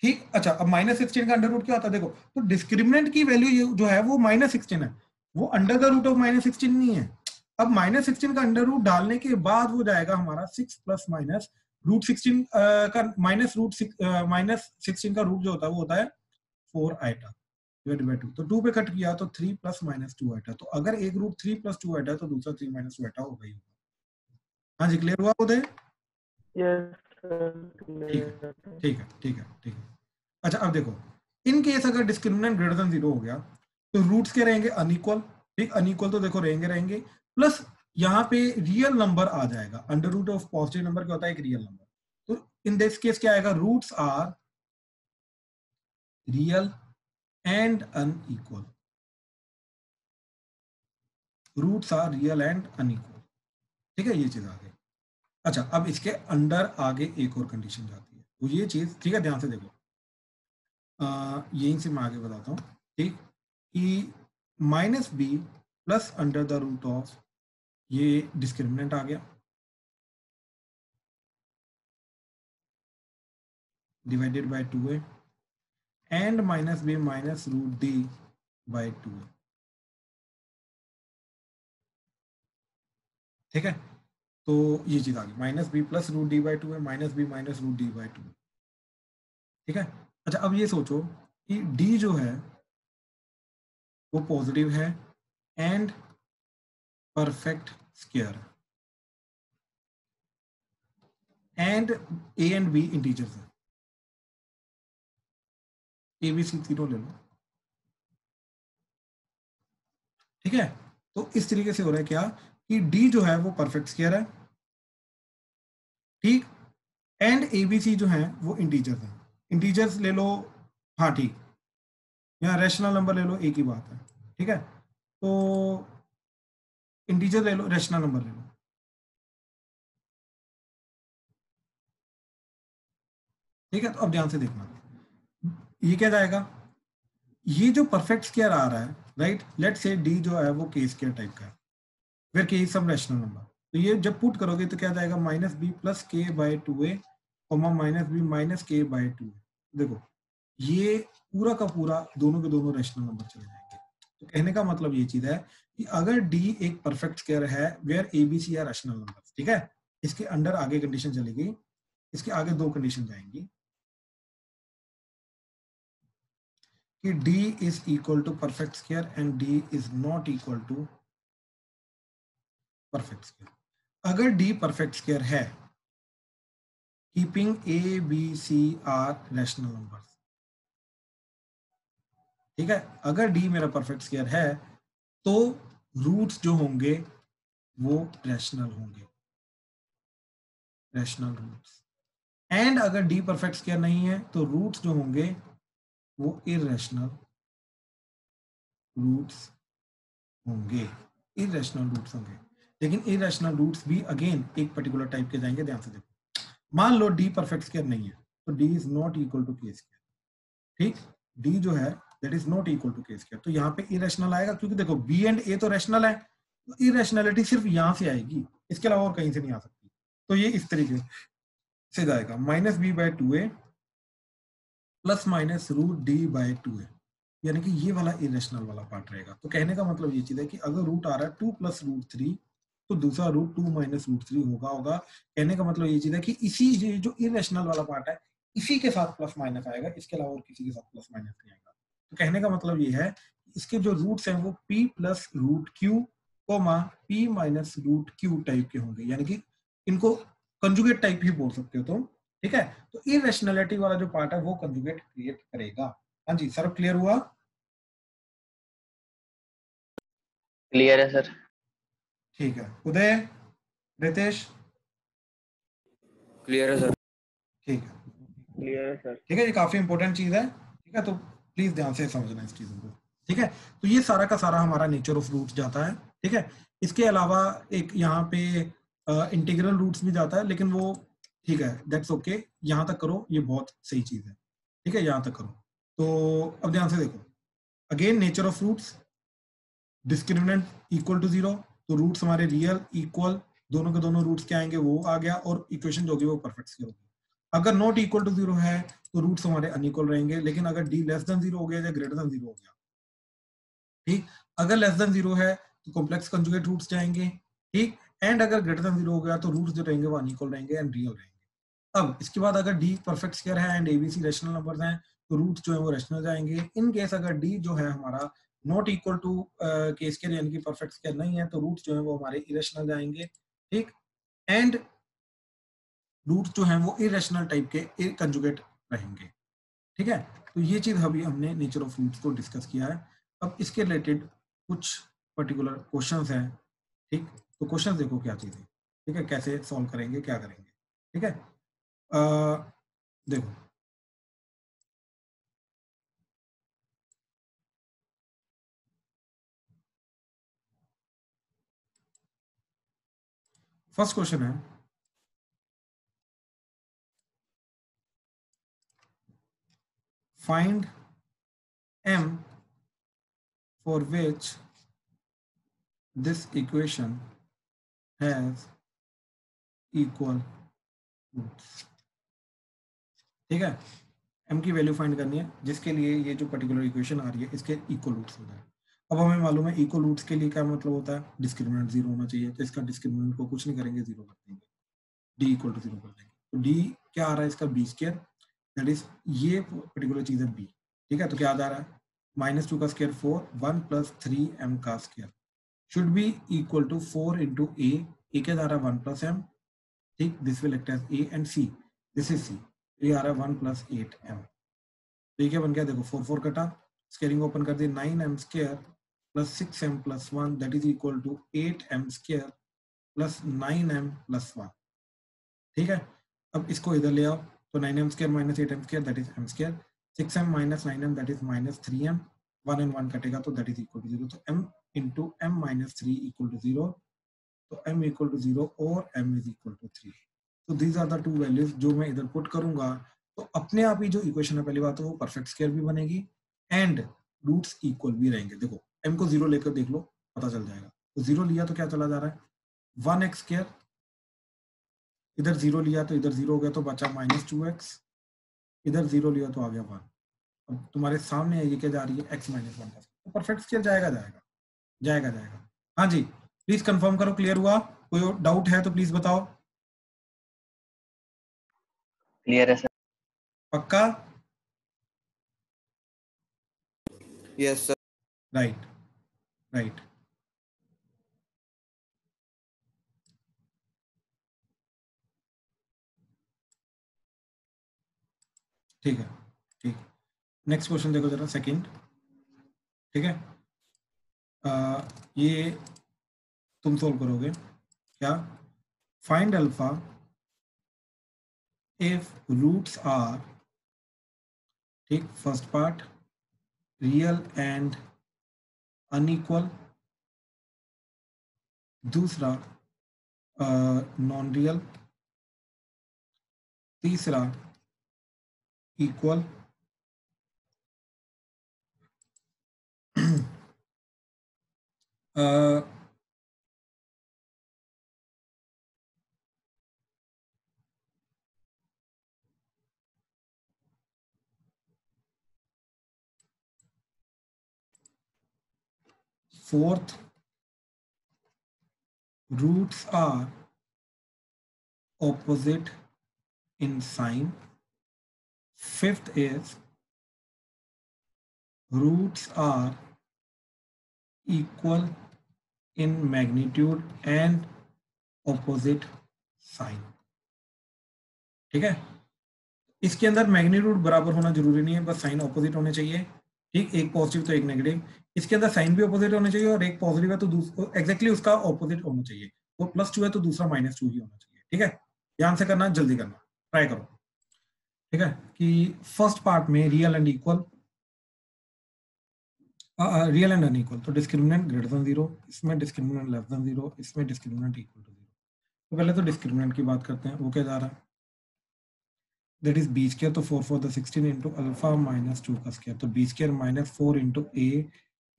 ठीक। अच्छा, अब -16 का अंडर रूट क्या होता है, देखो, तो डिस्क्रिमिनेंट की वैल्यू जो है वो -16 है, वो अंडर द रूट ऑफ -16 नहीं है। अब -16 का अंडर रूट डालने के बाद वो जाएगा हमारा 6 प्लस माइनस √16 का -16 का रूट जो होता है वो होता है 4 आइटा डिवाइडेड बाय 2, तो 2 पे कट किया तो 3 प्लस माइनस 2 आइटा, तो अगर एक रूट 3 + 2 आइटा तो दूसरा 3 - 2 आइटा होगा ही होगा। हाँ जी, क्लियर हुआ उदय? यस ठीक है, सर। ठीक है, ठीक है, ठीक है। अच्छा, अब देखो, इन केस अगर डिस्क्रिमिनेंट ग्रेटर देन 0 हो गया तो रूट्स क्या रहेंगे, अनइक्वल, ठीक, अनइक्वल तो देखो रहेंगे प्लस यहाँ पे रियल नंबर आ जाएगा, under root of positive number क्या होता है, एक रियल नंबर, तो इन दिस केस क्या आएगा, roots are real and unequal, roots are real and unequal, ठीक है, ये चीज आ गई। अच्छा, अब इसके अंडर आगे एक और कंडीशन जाती है, तो ये चीज, ठीक है, ध्यान से देखो, यहीं से मैं आगे बताता हूँ, ठीक, कि -b plus under the root of, ये डिस्क्रिमिनेंट आ गया, divided by 2a, and -b minus √d by 2a, ठीक है, तो ये चीज आ गई, -b plus √d by 2a, -b minus √d by 2a, ठीक है। अच्छा, अब ये सोचो कि d जो है वो पॉजिटिव है and perfect square and a and b integers है, ए बी सी तीनों ले लो, ठीक है। तो इस तरीके से हो रहा है क्या, कि d जो है वो परफेक्ट स्क्वायर है, ठीक, एंड एबीसी जो है वो इंटीजर्स है, इंटीजर्स ले लो, हाँ ठीक, यहाँ रैशनल नंबर ले लो, एक ही बात है, ठीक है, तो इंटीजर ले लो, रैशनल नंबर ले लो, ठीक है। तो अब ध्यान से देखना, ये क्या जाएगा, ये जो परफेक्ट स्क्वायर आ रहा है, राइट, लेट से डी जो है वो के स्क्वायर टाइप का है, फिर के सम रैशनल नंबर, तो ये जब पुट करोगे तो क्या जाएगा, -b प्लस के बाय 2a, -b माइनस के बाय 2a, देखो ये पूरा का पूरा दोनों के दोनों रैशनल नंबर चले जाएंगे, तो कहने का मतलब ये चीज है कि अगर डी एक परफेक्ट स्क्वायर है where a b c are rational numbers, ठीक है, इसके अंडर आगे कंडीशन चलेगी, इसके आगे दो कंडीशन जाएंगी कि d is equal to perfect square and d is not equal to perfect square. अगर डी परफेक्ट स्क्वायर है, keeping a b c are rational numbers, ठीक है, अगर डी मेरा परफेक्ट स्क्वायर है तो रूट्स जो होंगे वो रैशनल होंगे, रैशनल रूट्स। एंड अगर डी परफेक्ट स्क्वायर नहीं है तो रूट्स जो होंगे वो इररेशनल रूट्स होंगे, इररेशनल रूट्स होंगे। लेकिन इररेशनल रूट्स भी अगेन एक पर्टिकुलर टाइप के जाएंगे, ध्यान से देखो। मान लो डी परफेक्ट स्क्वायर नहीं है तो d is not equal to k square, ठीक, डी जो है that is not equal to k square, तो यहाँ पे इरेशनल आएगा, क्योंकि देखो बी एंड ए तो रैशनल है, तो इरेशनलिटी सिर्फ यहां से आएगी, इसके अलावा और कहीं से नहीं आ सकती। तो ये इस तरीके से जाएगा, minus b by two a plus minus root D by two a, यानी कि ये वाला इरेशनल वाला पार्ट रहेगा। तो कहने का मतलब ये चीज है कि अगर रूट आ रहा है 2 प्लस रूट 3 तो दूसरा रूट 2 माइनस रूट 3 होगा। कहने का मतलब ये चीज है कि इसी जो इरेशनल वाला पार्ट है इसी के साथ प्लस माइनस आएगा, इसके अलावा और किसी के साथ प्लस माइनस नहीं आएगा। तो कहने का मतलब ये है इसके जो रूट्स हैं वो p plus root q comma p minus root q type के होंगे, यानी कि इनको कंजुगेट टाइप ही बोल सकते हो तुम, ठीक है। तो इरेशनलिटी वाला जो पार्ट है वो कंजुगेट क्रिएट करेगा। हाँ जी सर, क्लियर हुआ? क्लियर है सर। ठीक है उदय, रितेश, क्लियर है सर। ठीक है, क्लियर है सर। ठीक है, ये काफी इंपॉर्टेंट चीज है, ठीक है, तो प्लीज ध्यान से समझना इस चीजों को, ठीक है। तो ये सारा का सारा हमारा नेचर ऑफ रूट्स जाता है, ठीक है। इसके अलावा एक यहाँ पे इंटीग्रल रूट्स भी जाता है, लेकिन वो ठीक है, दैट्स ओके, यहाँ तक करो, ये बहुत सही चीज है, ठीक है, यहाँ तक करो। तो अब ध्यान से देखो, again nature of roots, discriminant equal to 0, तो रूट्स हमारे रियल इक्वल, दोनों के दोनों रूट्स क्या आएंगे वो आ गया, और इक्वेशन जो होगी वो परफेक्ट स्क्वायर होगी। अगर नॉट इक्वल टू 0 है तो रूट्स हमारे अनइक्वल रहेंगे, लेकिन अगर डी लेस देन 0 हो गया या ग्रेटर देन 0 हो गया, ठीक, अगर लेस देन 0 है तो कॉम्प्लेक्स कंजुगेट रूट्स जाएंगे, ठीक, एंड अगर ग्रेटर देन 0 हो गया तो रूट्स जो रहेंगे वो अनइक्वल रहेंगे एंड रियल रहेंगे। अब इसके बाद अगर डी परफेक्ट स्क्वायर है एंड एबीसी रैशनल नंबर्स हैं तो रूट्स जो है वो रैशनल जाएंगे। इन केस अगर डी जो है हमारा not equal to k square यानी कि परफेक्ट स्क्वायर नहीं है तो रूट्स जो है वो हमारे इरेशनल जाएंगे, ठीक, एंड रूट्स जो हैं वो इरेशनल टाइप के कंजुगेट रहेंगे, ठीक है। तो ये चीज अभी हमने नेचर ऑफ रूट्स को डिस्कस किया है। अब इसके रिलेटेड कुछ पर्टिकुलर क्वेश्चंस हैं, ठीक, तो क्वेश्चंस देखो क्या चीज है, ठीक है, कैसे सॉल्व करेंगे, क्या करेंगे, ठीक है। देखो फर्स्ट क्वेश्चन है, find m for which this equation has equal roots, ठीक है, m की वैल्यू फाइंड करनी है जिसके लिए ये जो पर्टिकुलर इक्वेशन आ रही है इसके इक्वल रूट्स होता है। अब हमें मालूम है इक्वल रूट्स के लिए क्या मतलब होता है, डिस्क्रिमिनेंट 0 होना चाहिए, तो इसका डिस्क्रिमिनेंट को कुछ नहीं करेंगे, 0 कर देंगे, d इक्वल टू 0 कर देंगे। तो d क्या आ रहा है इसका b स्क्वायर, दैट इज ये पर्टिकुलर चीज है b, ठीक है। तो क्या आ जा रहा है, -2 का स्क्वायर 4, 1 प्लस 3m का square should be equal to 4 into a क्या जा रहा है 1 प्लस m, ठीक, this will act as a and c, this is c, ये आ रहा है 1 प्लस 8m, तो ये क्या बन गया, देखो 4 4 कटा, स्क्वायरिंग ओपन कर दी, 9m square plus 6m plus 1 that is equal to 8m square plus 9m plus 1, ठीक है। अब इसको इधर ले आओ, तो 9m square minus 8m square that is m square, 6m minus 9m that is minus 3m, 1 and 1 कटेगा तो दैट इज इक्वल टू 0, तो m into m minus 3 equal to 0, तो m इक्वल टू 0 और m इज इक्वल टू 3। तो these are the two values जो मैं इधर put करूंगा, तो अपने आप ही जो इक्वेशन है पहली बात तो वो परफेक्ट स्क्वायर भी बनेगी एंड रूट्स इक्वल भी रहेंगे। देखो m को 0 लेकर देख लो पता चल जाएगा, तो 0 लिया तो क्या चला जा रहा है 1x स्क्वायर, इधर 0 लिया तो इधर 0 हो गया तो बचा -2x, इधर 0 लिया तो आ गया 1। अब तुम्हारे सामने ये क्या जा रही है x माइनस 1 का, तो परफेक्ट स्केल जाएगा जाएगा जाएगा जाएगा। हाँ जी, प्लीज कंफर्म करो, क्लियर हुआ? कोई डाउट है तो प्लीज बताओ। क्लियर है सर। पक्का? Yes sir. Right right. ठीक है ठीक। नेक्स्ट क्वेश्चन देखो जरा, सेकंड। ठीक है, ये तुम सोल्व करोगे क्या? Find alpha if roots are, ठीक, first part real and unequal, दूसरा नॉन रियल, तीसरा equal, fourth, roots are opposite in sign. Fifth is roots are equal in magnitude and opposite sign. ठीक है, इसके अंदर मैग्नीट्यूड बराबर होना जरूरी नहीं है, बस साइन ऑपोजिट होने चाहिए। ठीक, एक पॉजिटिव तो एक नेगेटिव, इसके अंदर साइन भी ऑपोजिट होने चाहिए, और एक पॉजिटिव है तो दूसरा एग्जैक्टली उसका ऑपोजिट होना चाहिए। वो +2 है तो दूसरा -2 ही होना चाहिए। ठीक है, ध्यान से करना, जल्दी करना, ट्राई करो। ठीक है, कि फर्स्ट पार्ट में real and equal, real and unequal, तो डिस्क्रिमिनेंट ग्रेटर देन 0, इसमें डिस्क्रिमिनेंट लेस देन 0, इसमें डिस्क्रिमिनेंट इक्वल टू 0। तो पहले तो डिस्क्रिमिनेंट की बात करते हैं, वो क्या जा रहा है, दैट इज बी स्क्वायर, तो 4 4 द 16 इंटू अल्फा -2 का स्क्वायर, तो b square -4 into a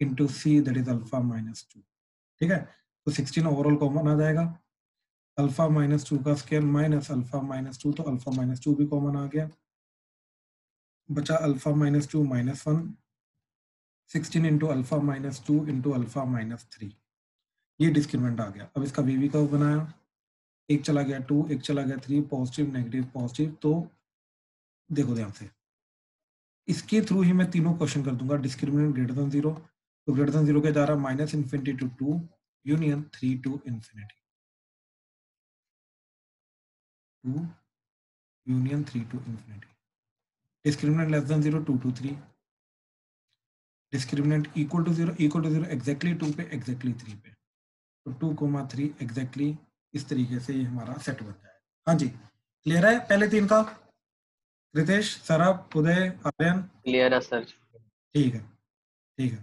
into c, that is alpha -2। ठीक है, तो 16 ओवरऑल कॉमन आ जाएगा, अल्फा -2 का स्क्वायर माइनस अल्फा -2, तो अल्फा -2 भी कॉमन आ गया, बचा alpha -2 -1, 16 into alpha -2 into alpha -3, ये डिस्क्रिमिनेंट आ गया। अब इसका वीवी कर्व बनाया, एक चला गया 2, एक चला गया 3, पॉजिटिव नेगेटिव पॉजिटिव। तो देखो ध्यान से, इसके थ्रू ही मैं तीनों क्वेश्चन कर दूंगा। डिस्क्रिमिनेंट ग्रेटर देन 0, तो ग्रेटर देन 0 के जा रहा -∞ to 2 union 3 to infinity, 2 union 3 to infinity. Discriminant less than 0 2 to 3, discriminant equal to 0 exactly 2 पे एग्जैक्टली 3 पे, तो 2, 3 एग्जैक्टली इस तरीके से ये हमारा सेट बन जाएगा। हाँ जी, क्लियर है पहले तीन का? रितेश, सरब, उदय, आर्यन? क्लियर है सर। ठीक है ठीक है,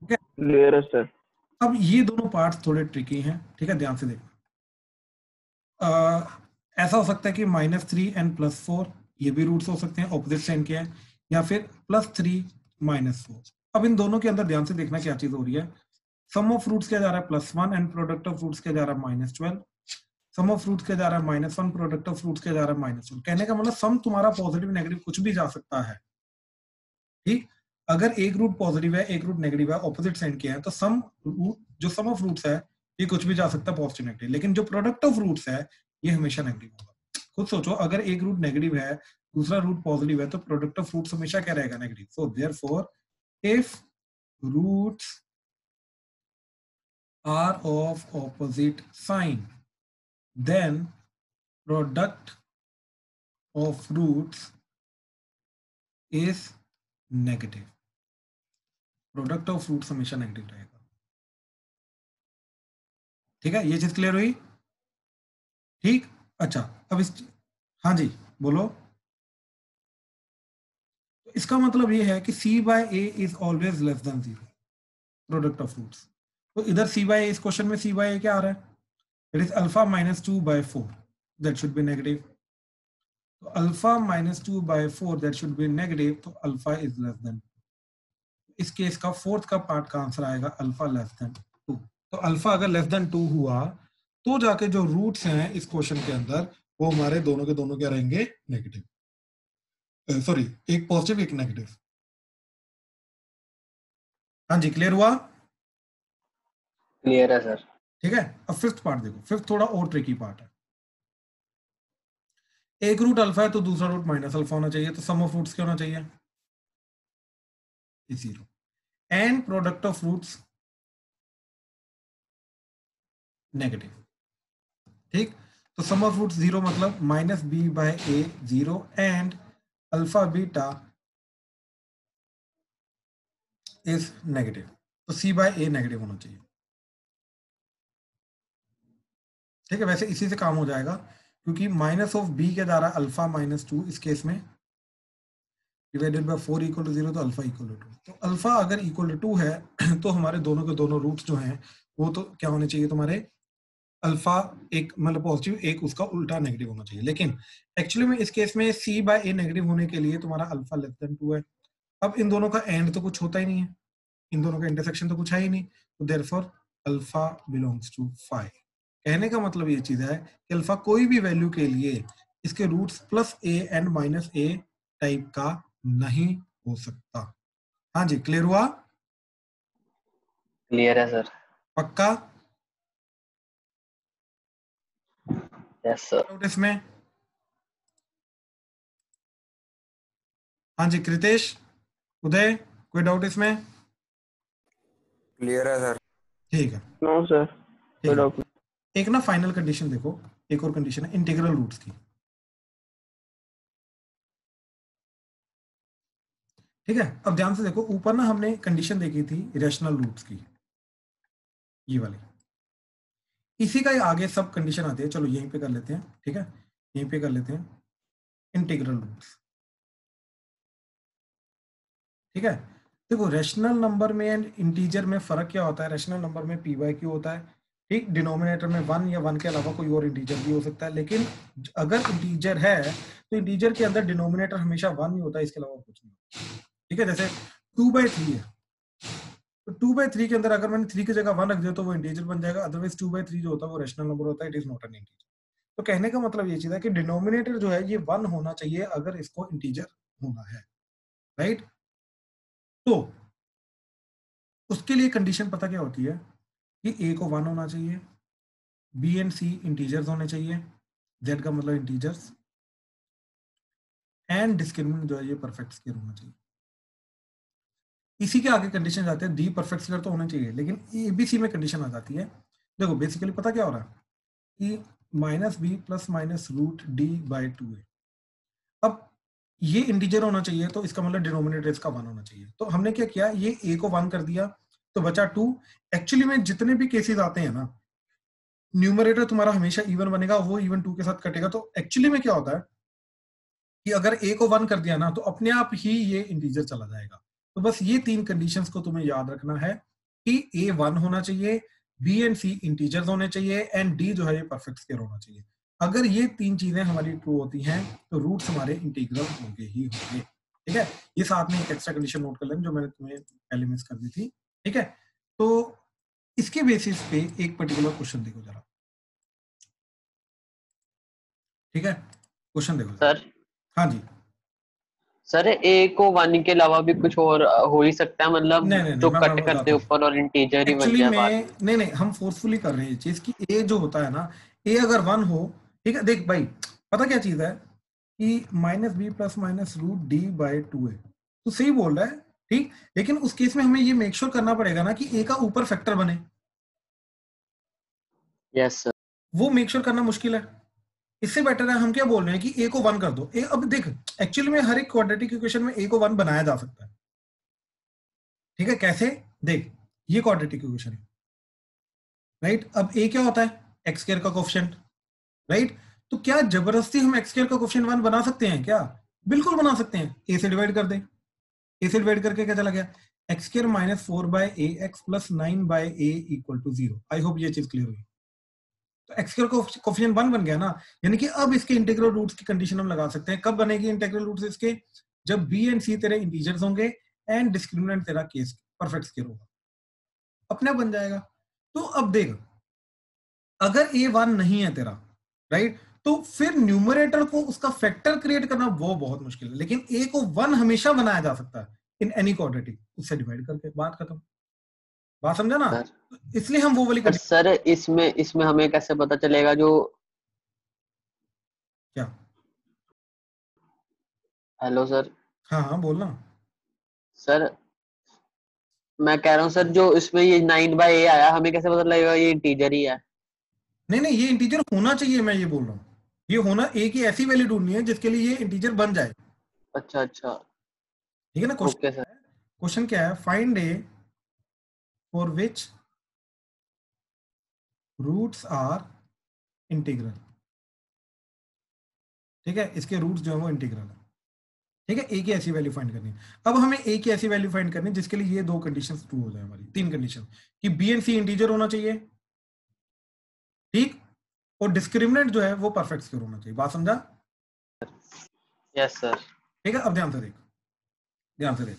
ओके। क्लियर है सर। अब ये दोनों पार्ट्स थोड़े ट्रिकी हैं, ठीक है, ध्यान से देखना। ऐसा हो सकता है कि -3 एंड +4 ये भी रूट्स हो सकते हैं, ऑपोजिट साइन के हैं, या फिर +3 -4। अब इन दोनों के अंदर ध्यान से देखना क्या चीज हो रही है। सम ऑफ रूट्स क्या जा रहा है +1 एंड प्रोडक्ट ऑफ रूट्स क्या जा रहा है -12। सम ऑफ रूट्स क्या जा रहा है -1, प्रोडक्ट ऑफ रूट्स क्या जा रहा है -1। कहने का मतलब सम तुम्हारा पॉजिटिव नेगेटिव कुछ भी जा सकता है। ठीक, अगर एक रूट पॉजिटिव है एक रूट नेगेटिव है, ऑपोजिट साइन के हैं, तो सम रूट, जो सम ऑफ रूट्स है ये कुछ भी जा सकता है पॉजिटिव नेगेटिव, लेकिन जो प्रोडक्ट ऑफ रूट्स है ये हमेशा नेगेटिव होगा। खुद सोचो, अगर एक रूट नेगेटिव है दूसरा रूट पॉजिटिव है, तो प्रोडक्ट ऑफ रूट्स हमेशा क्या रहेगा, negative. So therefore if roots are of opposite sign, then product of roots is negative। Product of roots हमेशा नेगेटिव रहेगा। ठीक है, ये चीज क्लियर हुई? ठीक, अच्छा, अब इस, हाँ जी बोलो। तो इसका मतलब ये है कि c/a is always less than 0, product of roots. तो इधर c/a, इस क्वेश्चन में c/a क्या आ रहा है, it is alpha -2/4, that should be negative. तो alpha -2/4 that should be negative, तो अल्फा इज लेस देन। इस केस का फोर्थ का पार्ट का आंसर आएगा अल्फा लेस देन 2। तो अल्फा अगर लेस देन 2 हुआ तो जाके जो रूट्स हैं इस क्वेश्चन के अंदर वो हमारे दोनों के दोनों क्या रहेंगे, नेगेटिव, सॉरी एक पॉजिटिव एक नेगेटिव। हाँ जी, क्लियर हुआ? क्लियर है सर। ठीक है, अब फिफ्थ पार्ट देखो। फिफ्थ थोड़ा और ट्रिकी पार्ट है। एक रूट अल्फा है तो दूसरा रूट माइनस अल्फा होना चाहिए, तो सम ऑफ रूट्स क्या होना चाहिए? Zero. And product of roots negative. ठीक, तो सम ऑफ रूट्स जीरो मतलब minus b by a zero and alpha beta is negative, तो सी बाय ए नेगेटिव होना चाहिए। ठीक है, वैसे इसी से काम हो जाएगा, क्योंकि माइनस ऑफ बी के द्वारा अल्फा माइनस टू इस केस में डिवाइडेड बाय 4 इक्वल टू 0, तो अल्फा इक्वल टू 2। तो अल्फा अगर इक्वल टू 2 है तो हमारे दोनों के दोनों रूट्स जो हैं वो तो क्या होने चाहिए तुम्हारे? अल्फा एक मतलब पॉजिटिव, एक उसका उल्टा नेगेटिव होना चाहिए। लेकिन एक्चुअली में इस केस में सी बाय ए नेगेटिव होने के लिए तुम्हारा अल्फा लेस देन 2 है। अब इन दोनों का एंड तो कुछ होता ही नहीं है, इन दोनों का इंटरसेक्शन तो कुछ है ही नहीं, तो देयरफॉर अल्फा बिलोंग्स टू 5। कहने का मतलब ये चीज है कि अल्फा कोई भी वैल्यू के लिए इसके roots plus a and minus a type का नहीं हो सकता। हाँ जी, क्लियर हुआ? क्लियर है सर। पक्का? Yes sir. डाउट इसमें? हाँ जी, कृतेश, उदय, कोई डाउट इसमें? क्लियर है सर। ठीक है, नो सर, कोई ठीक डाउट है। एक ना फाइनल कंडीशन देखो, एक और कंडीशन है इंटीग्रल रूट्स की। ठीक है, अब ध्यान से देखो, ऊपर ना हमने कंडीशन देखी थी रैशनल रूट्स की, ये वाली। इसी का ही आगे सब कंडीशन आती है, चलो यहीं पे कर लेते हैं। ठीक है, यहीं पे कर लेते हैं इंटीग्रल रूट्स। ठीक है, देखो रैशनल नंबर में एंड इंटीजर में फर्क क्या होता है? रैशनल नंबर में पी बाई क्यू होता है। ठीक, डिनोमिनेटर में 1 या 1 के अलावा कोई और इंटीजर भी हो सकता है, लेकिन अगर इंटीजर है तो इंटीजर के अंदर डिनोमिनेटर हमेशा 1 ही होता है, इसके अलावा कुछ नहीं। ठीक है, जैसे 2/3 है, तो 2/3 के अंदर अगर मैंने 3 की जगह 1 रख दिया तो वो इंटीजर बन जाएगा, अदरवाइज 2/3 जो होता है वो रैशनल नंबर होता है, it is not an integer. तो कहने का मतलब ये चीज है कि डिनोमिनेटर जो है ये 1 होना चाहिए अगर इसको इंटीजर होना है, राइट? तो उसके लिए कंडीशन पता क्या होती है कि ए को 1 होना चाहिए, बी एंड सी इंटीजर्स होने चाहिए, जेड का मतलब इंटीजर्स, एंड डिस्क्रिमिनेंट जो है ये परफेक्ट स्क्वायर होना चाहिए। इसी के आगे कंडीशन जाते हैं डी परफेक्ट स्क्वायर तो होना चाहिए, लेकिन एबीसी में कंडीशन आ जाती है। देखो बेसिकली पता क्या हो रहा है कि minus B plus minus root d by 2 है। अब ये इंटीजर होना चाहिए तो इसका मतलब डिनोमिनेटर इसका 1 होना चाहिए। तो हमने क्या किया, ये ए को 1 कर दिया तो बचा 2। एक्चुअली में जितने भी केसेस आते हैं ना, न्यूमरेटर तुम्हारा हमेशा इवन बनेगा, वो इवन 2 के साथ कटेगा। तो एक्चुअली में क्या होता है कि अगर ए को 1 कर दिया ना तो अपने आप ही ये इंटीजर चला जाएगा। तो बस ये 3 कंडीशंस को तुम्हें याद रखना है कि ए 1 होना चाहिए, बी एंड सी इंटीजर्स होने चाहिए, एंड डी जो है ये परफेक्ट स्क्वायर होना चाहिए। अगर ये 3 चीजें हमारी ट्रू होती हैं तो रूट्स हमारे इंटीग्रल होंगे ही होंगे। ठीक है, ये साथ में एक एक्स्ट्रा कंडीशन नोट कर लेना जो मैंने तुम्हें पहले मिस कर दी थी। ठीक है, तो इसके बेसिस पे एक पर्टिकुलर क्वेश्चन देखो जरा। ठीक है, क्वेश्चन देखो जरा। सर हाँ जी, सर ए को 1 के अलावा भी कुछ और हो ही सकता है, मतलब नहीं नहीं नहीं, जो मैं कट कर बताता दे हूँ। ऊपर और इंटीजर ही बन एक्चुअली जाए में बाद में। नहीं नहीं, हम फोर्सफुली कर रहे हैं ये चीज कि ए जो होता है ना, ए अगर 1 हो, ठीक है, देख भाई पता क्या चीज है कि minus B plus minus root d by 2 है, तो सही बोल रहा है। ठीक, लेकिन उस केस में हमें ये मेक श्योर करना पड़ेगा ना कि ए का ऊपर फैक्टर बने, यस सर। वो मेक श्योर करना मुश्किल है। इससे बेटर है हम क्या बोल रहे हैं कि ए को 1 कर दो। ए अब देख, एक्चुअली में हर एक क्वाड्रेटिक इक्वेशन में ए को 1 बनाया जा सकता है। ठीक है, कैसे? देख, ये क्वाड्रेटिक इक्वेशन है, राइट? अब ए क्या होता है? एक्स स्क्वायर का कोफिशिएंट, राइट? तो क्या जबरदस्ती हम एक्स स्क्वायर का कोफिशिएंट 1 बना सकते हैं क्या? बिल्कुल बना सकते हैं। ए से डिवाइड कर दें, ए से डिवाइड करके क्या चला गया? X square minus 4/ax plus 9/a equal to 0। I hope ये चीज क्लियर हुई। तो एक्स स्क्वायर कोफिशिएंट 1 बन गया ना, यानी कि अब इसके इंटीग्रल रूट्स की कंडीशन हम लगा सकते हैं। कब बनेगी इंटीग्रल रूट्स इसके? जब बी एंड सी तेरे इंटीजर्स होंगे एंड डिस्क्रिमिनेंट तेरा केस परफेक्ट स्क्वायर होगा, अपने आप बन जाएगा। तो अब देख, अगर ए 1 नहीं है तेरा, राइट, तो फिर न्यूमरेटर को उसका फैक्टर क्रिएट करना वो बहुत मुश्किल है। लेकिन ए को 1 हमेशा बनाया जा सकता है इन एनी क्वाड्रेटिक, उससे डिवाइड करके, बात खत्म। बात समझा ना? सर तो इसलिए हम वो वाली पर कंडीशन सर इसमें हमें कैसे पता चलेगा जो क्या? Hello sir. हाँ हाँ बोलना। सर मैं कह रहा हूँ सर जो इसमें ये 9/a आया हमें कैसे पता लगेगा ये इंटीजर ही है? नहीं नहीं, ये इंटीजर होना चाहिए, मैं ये बोल रहा हूँ। ये होना, एक ही ऐसी वैल्यू ढूंढनी है जिसके लिए ये इंटीजर बन जाए। अच्छा अच्छा। ठीक है ना? क्वेश्चन ओके क्या सर। है? क्वेश्चन क्या है? Find a for which roots are integral. ठीक है, इसके रूट्स जो है वो इंटीग्रल है। ठीक है, ए की ऐसी वैल्यू फाइंड करनी है। अब हमें ए की ऐसी वैल्यू फाइंड करनी है जिसके लिए ये दो कंडीशन ट्रू हो जाए, हमारी तीन कंडीशन, कि बी एंड सी इंटीजर होना चाहिए, ठीक, और डिस्क्रिमिनेंट जो है वो परफेक्ट स्क्वायर होना चाहिए। बात समझा? Yes sir. ठीक है, अब ध्यान से देख, ध्यान से देख।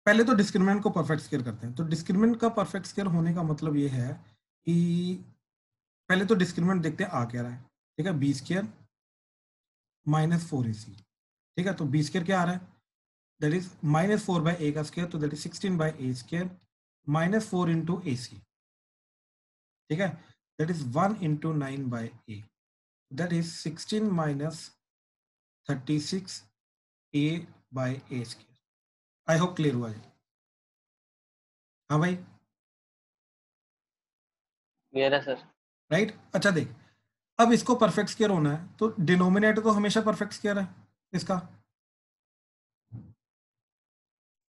पहले तो डिस्क्रिमिनेंट को परफेक्ट स्क्वायर करते हैं। तो डिस्क्रिमिनेंट का परफेक्ट स्क्वायर होने का मतलब ये है कि पहले तो डिस्क्रिमिनेंट देखते हैं आ क्या रहा है। ठीक है, बी स्क्वायर -4ac। ठीक है, तो बी स्क्वायर क्या आ रहा है? दैट इज -4/a का स्क्वायर, तो that is 16/a square -4 into a c. ठीक है, that is 1 into 9/a, that is 16 - 36a/a square. I hope clear हुआ है। हाँ भाई, क्लियर है सर। राइट। अच्छा देख, अब इसको परफेक्ट स्क्वायर होना है तो डिनोमिनेटर तो हमेशा परफेक्ट स्क्वायर है इसका।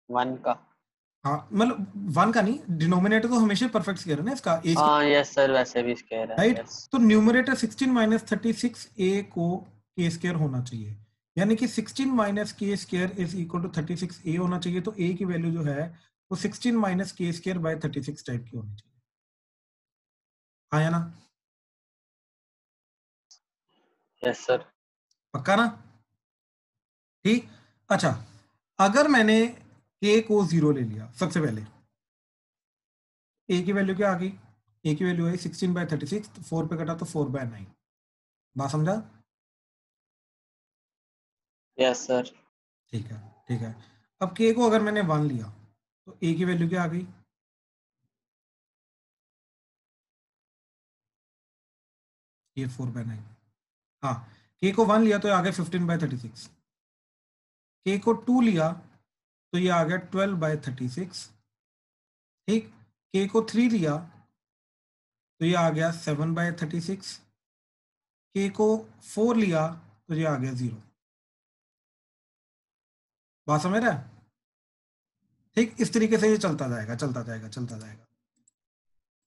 1 का। हाँ मतलब 1 का नहीं, डिनोमिनेटर तो हमेशा परफेक्ट स्क्वायर है ना इसका, ए हाँ यस सर वैसे भी स्क्वायर है राइट। यस। तो न्यूमरेटर 16 - 36a को के स्क्वायर होना चाहिए, यानी कि 16 - k square is equal to 36a होना चाहिए। तो a की वैल्यू जो है वो 16 - k स्क्वायर बाय 36 टाइप की होनी चाहिए। आया ना? Yes sir. पक्का ना? ठीक। अच्छा, अगर मैंने k को 0 ले लिया, सबसे पहले a की वैल्यू क्या आ गई? a की वैल्यू है 16/36, 4 पे कटा तो 4/9। बात समझा? Yes sir. ठीक है, ठीक है। अब k को अगर मैंने 1 लिया तो a की वैल्यू क्या आ गई? ये 4/9। हाँ, k को 1 लिया तो ये आ गया 15/36। k को 2 लिया तो ये आ गया 12/36। ठीक, k को 3 लिया तो ये आ गया 7/36। k को 4 लिया तो ये आ गया 0। बात समझ रहा है? ठीक, इस तरीके से ये चलता जाएगा, चलता जाएगा, चलता जाएगा।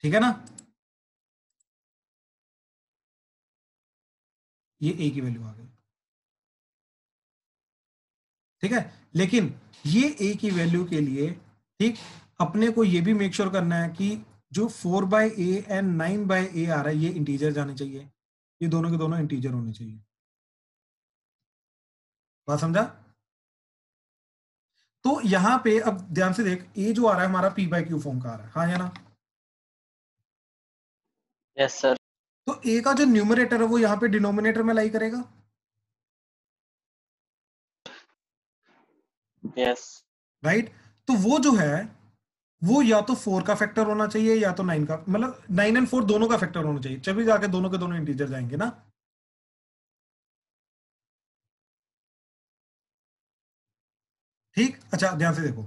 ठीक है ना? ये a की वैल्यू आ गई। ठीक है, लेकिन ये a की वैल्यू के लिए, ठीक, अपने को ये भी मेक श्योर करना है कि जो 4/a एंड 9/a आ रहा है ये इंटीजर जाने चाहिए, ये दोनों के दोनों इंटीजर होने चाहिए। बात समझा? तो यहां पे अब ध्यान से देख, a जो आ रहा है हमारा p/q फॉर्म का आ रहा है, हाँ या ना? Yes sir. तो a का जो न्यूमरेटर है वो यहाँ पे डिनोमिनेटर में लाई करेगा। यस। राइट। तो वो जो है वो या तो 4 का फैक्टर होना चाहिए या तो 9 का, मतलब 9 एंड 4 दोनों का फैक्टर होना चाहिए, तभी जाके दोनों के दोनों इंटीजर जाएंगे ना। ठीक। अच्छा ध्यान से देखो,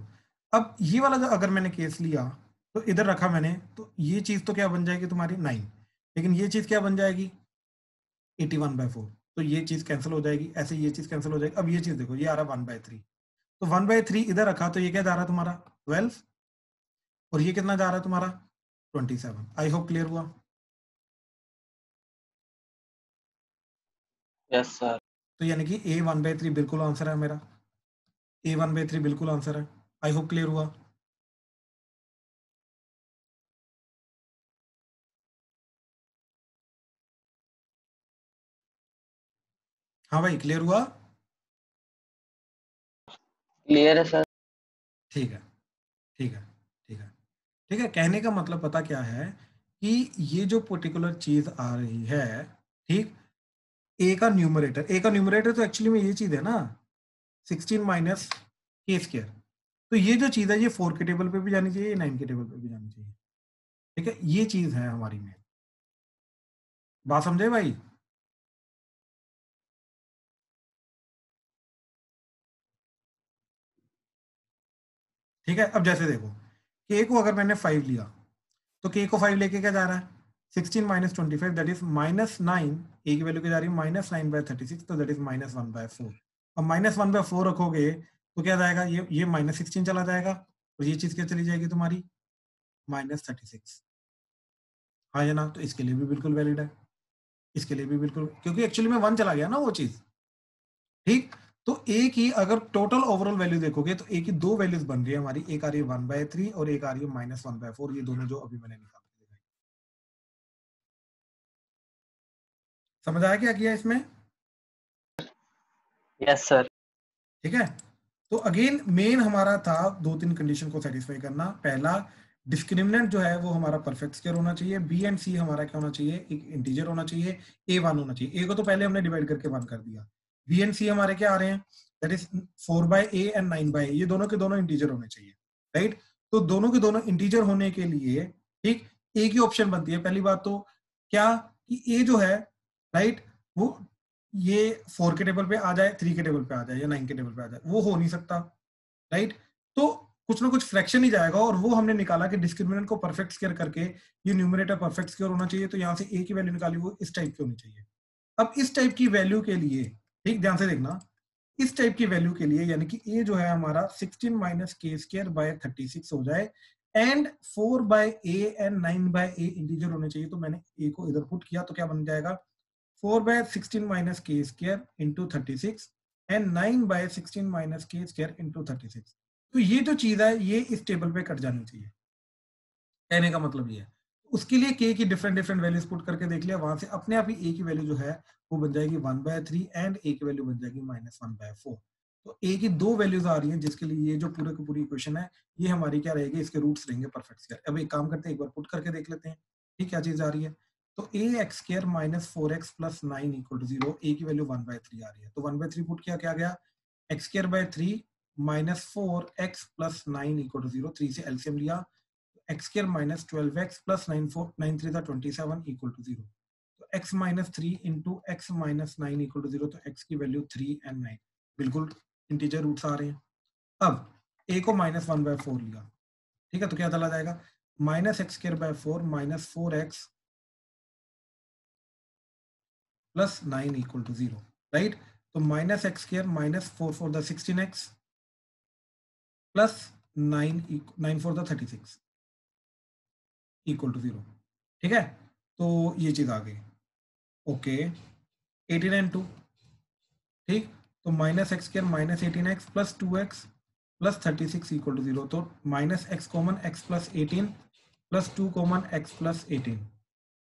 अब ये वाला जो अगर मैंने केस लिया तो इधर रखा मैंने, तो ये चीज तो क्या बन जाएगी तुम्हारी 9, लेकिन ये चीज क्या बन जाएगी 81/4। तो ये चीज कैंसिल हो जाएगी, ऐसे ये चीज कैंसिल हो जाएगी। अब ये चीज देखो, ये आ रहा 1/3, तो 1/3 इधर रखा तो ये क्या जा रहा है तुम्हारा 12, और ये कितना जा रहा है तुम्हारा 27। आई होप क्लियर हुआ। Yes sir. तो यानी कि a 1/3 बिल्कुल आंसर है मेरा, a 1/3 बिल्कुल आंसर है। आई होप क्लियर हुआ। हाँ भाई, क्लियर हुआ। क्लियर है सर। ठीक है, ठीक है, ठीक है, ठीक है। कहने का मतलब पता क्या है कि ये जो पर्टिकुलर चीज आ रही है, ठीक, ए का न्यूमरेटर तो एक्चुअली में ये चीज है ना, 16 - k स्क्वायर। तो ये जो चीज है ये 4 के टेबल पे भी जानी चाहिए, 9 के टेबल पे भी जानी चाहिए। ठीक है, ये चीज है हमारी में। बात समझे भाई? ठीक है, अब जैसे देखो के को अगर मैंने 5 लिया तो के को 5 लेके क्या जा रहा है, 16 माइनस 25 दैट इज -9। ए की वैल्यू क्या जा रही है, -9/36, तो दैट इज -1/4। अब -1/4 रखोगे तो क्या जाएगा, ये -16 चला जाएगा और ये चीज क्या चली जाएगी तुम्हारी, -36। हाँ या ना? तो इसके लिए भी बिल्कुल वैलिड है, इसके लिए भी बिल्कुल, क्योंकि एक्चुअली में 1 चला गया ना वो चीज। ठीक, तो ए की अगर टोटल ओवरऑल वैल्यू देखोगे तो ए की दो वैल्यूज बन रही है हमारी, एक आ रही है 1/3 और एक आ रही है -1/4, ये दोनों जो अभी मैंने निकाल दिए। समझ आया क्या किया इसमें? Yes sir. ठीक है, तो अगेन मेन हमारा था 2-3 कंडीशन को सेटिस्फाई करना। पहला, डिस्क्रिमिनेंट जो है वो हमारा परफेक्ट स्क्वायर होना चाहिए, बी एंड सी हमारा क्या होना चाहिए, एक इंटीजर होना चाहिए, ए 1 होना चाहिए। ए को तो पहले हमने डिवाइड करके 1 कर दिया। बी एंड सी हमारे क्या आ रहे हैं, that is 4/a and 9/a, ये दोनों के दोनों इंटीजर होने चाहिए, राइट। तो दोनों के दोनों इंटीजर होने के लिए ठीक ए की ऑप्शन बनती है। पहली बात तो क्या कि ए जो है, राइट, वो ये 4 के टेबल पे आ जाए, 3 के टेबल पे आ जाए या 9 के टेबल पे आ जाए, वो हो नहीं सकता, राइट। तो कुछ ना कुछ फ्रैक्शन ही जाएगा, और वो हमने निकाला कि डिस्क्रिमिनेंट को परफेक्ट स्क्वायर करके ये न्यूमरेटर परफेक्ट स्क्वायर होना चाहिए, तो यहाँ से ए की वैल्यू निकाली वो इस टाइप की होनी चाहिए। अब इस टाइप की वैल्यू के लिए, ठीक ध्यान से देखना, इस टाइप की वैल्यू के लिए यानी कि ए जो है हमारा 16 माइनस के स्क्वायर बाय 36 हो जाए and 4/a and 9/a integer होने चाहिए, तो मैंने ए को इधर पुट किया तो क्या बन जाएगा, 4/16 माइनस के स्क्वायर इंटू 36 एंड 9/16 माइनस के स्क्वायर इंटू 36। तो ये जो चीज है ये इस टेबल पे कट जानी चाहिए, कहने का मतलब ये है। उसके लिए के की डिफरेंट डिफरेंट वैल्यूज पुट करके देख लिया, वहां से अपने आप ही ए की वैल्यू जो है वो बन जाएगी 1/3 एंड ए की वैल्यू बन जाएगी -1/4। तो ए की दो वैल्यूज आ रही हैं, जिसके लिए ये जो पूरे की पूरी इक्वेशन है ये हमारी क्या रहेगी, इसके रूट्स रहेंगे परफेक्ट स्क्वायर। अब एक काम करते हैं, एक बार पुट करके देख लेते हैं, ठीक क्या चीज आ रही है। तो ax² - 4x + 9 = 0, ए की वैल्यू 1/3 आ रही है, तो 1/3 पुट किया, क्या गया, x² / 3 - 4x + 9 = 0, 3 से एलसीएम लिया, x² - 12x + 9 3 27 = 0। तो x - 3 इंटू x - 9 = 0, तो x की वैल्यू 3 and 9 बिल्कुल इंटीजर रूट्स आ रहे हैं। अब a को -1/4 लिया, ठीक है, तो क्या चला जाएगा, -x² / 4 - 4x + 9 = 0, राइट। तो -x² - 4 for the 16x plus 9 for the 36 = 0, ठीक है। तो ये चीज आ गई, ओके। 18 and 2, ठीक, तो -x² - 18x + 2x + 36 = 0, तो -x common x + 18 + 2 common x + 18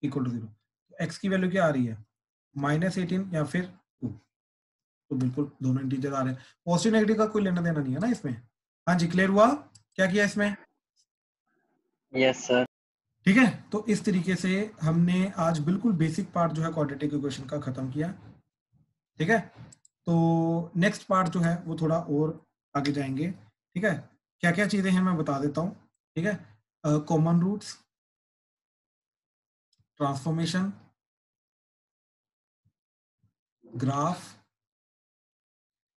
= 0। तो x की वैल्यू क्या आ रही है, -18 या फिर 2, तो बिल्कुल दोनों इंटीजर आ रहे हैं। पॉजिटिव नेगेटिव का कोई लेना देना नहीं है ना इसमें। हाँ जी, क्लियर हुआ क्या किया इसमें? Yes sir. ठीक है, तो इस तरीके से हमने आज बिल्कुल बेसिक पार्ट जो है क्वाड्रेटिक इक्वेशन का खत्म किया, ठीक है। तो नेक्स्ट पार्ट जो है वो थोड़ा और आगे जाएंगे, ठीक है। क्या क्या चीजें हैं मैं बता देता हूँ, ठीक है। Common roots, transformation, graph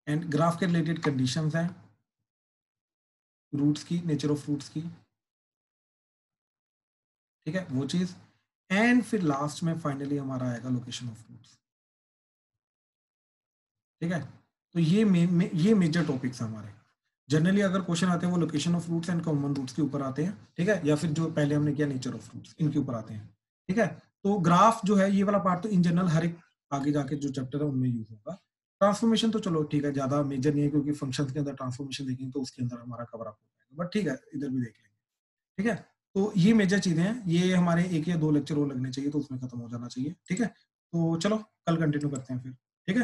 and graph के रिलेटेड कंडीशंस हैं, रूट्स की, नेचर ऑफ रूट्स की, ठीक है, वो चीज। एंड फिर लास्ट में फाइनली हमारा आएगा लोकेशन ऑफ रूट्स, ठीक है। तो ये मेजर टॉपिक्स हैं हमारे। जनरली अगर क्वेश्चन आते हैं वो location of roots and common roots के ऊपर आते हैं, ठीक है, या फिर जो पहले हमने किया नेचर ऑफ रूट्स, इनके ऊपर आते हैं, ठीक है। तो ग्राफ जो है ये वाला पार्ट तो इन जनरल हर एक आगे जाके जो चैप्टर है उनमें यूज होगा। ट्रांसफॉर्मेशन तो चलो ठीक है, ज्यादा मेजर नहीं है, क्योंकि फंक्शंस के अंदर ट्रांसफॉर्मेशन देखेंगे तो उसके अंदर हमारा कवर अप हो जाएगा, बट ठीक है इधर भी देख लेंगे, ठीक है। तो ये मेजर चीजें हैं, ये हमारे 1 या 2 लेक्चर और लगने चाहिए तो उसमें खत्म हो जाना चाहिए, ठीक है। तो चलो कल कंटिन्यू करते हैं फिर, ठीक है।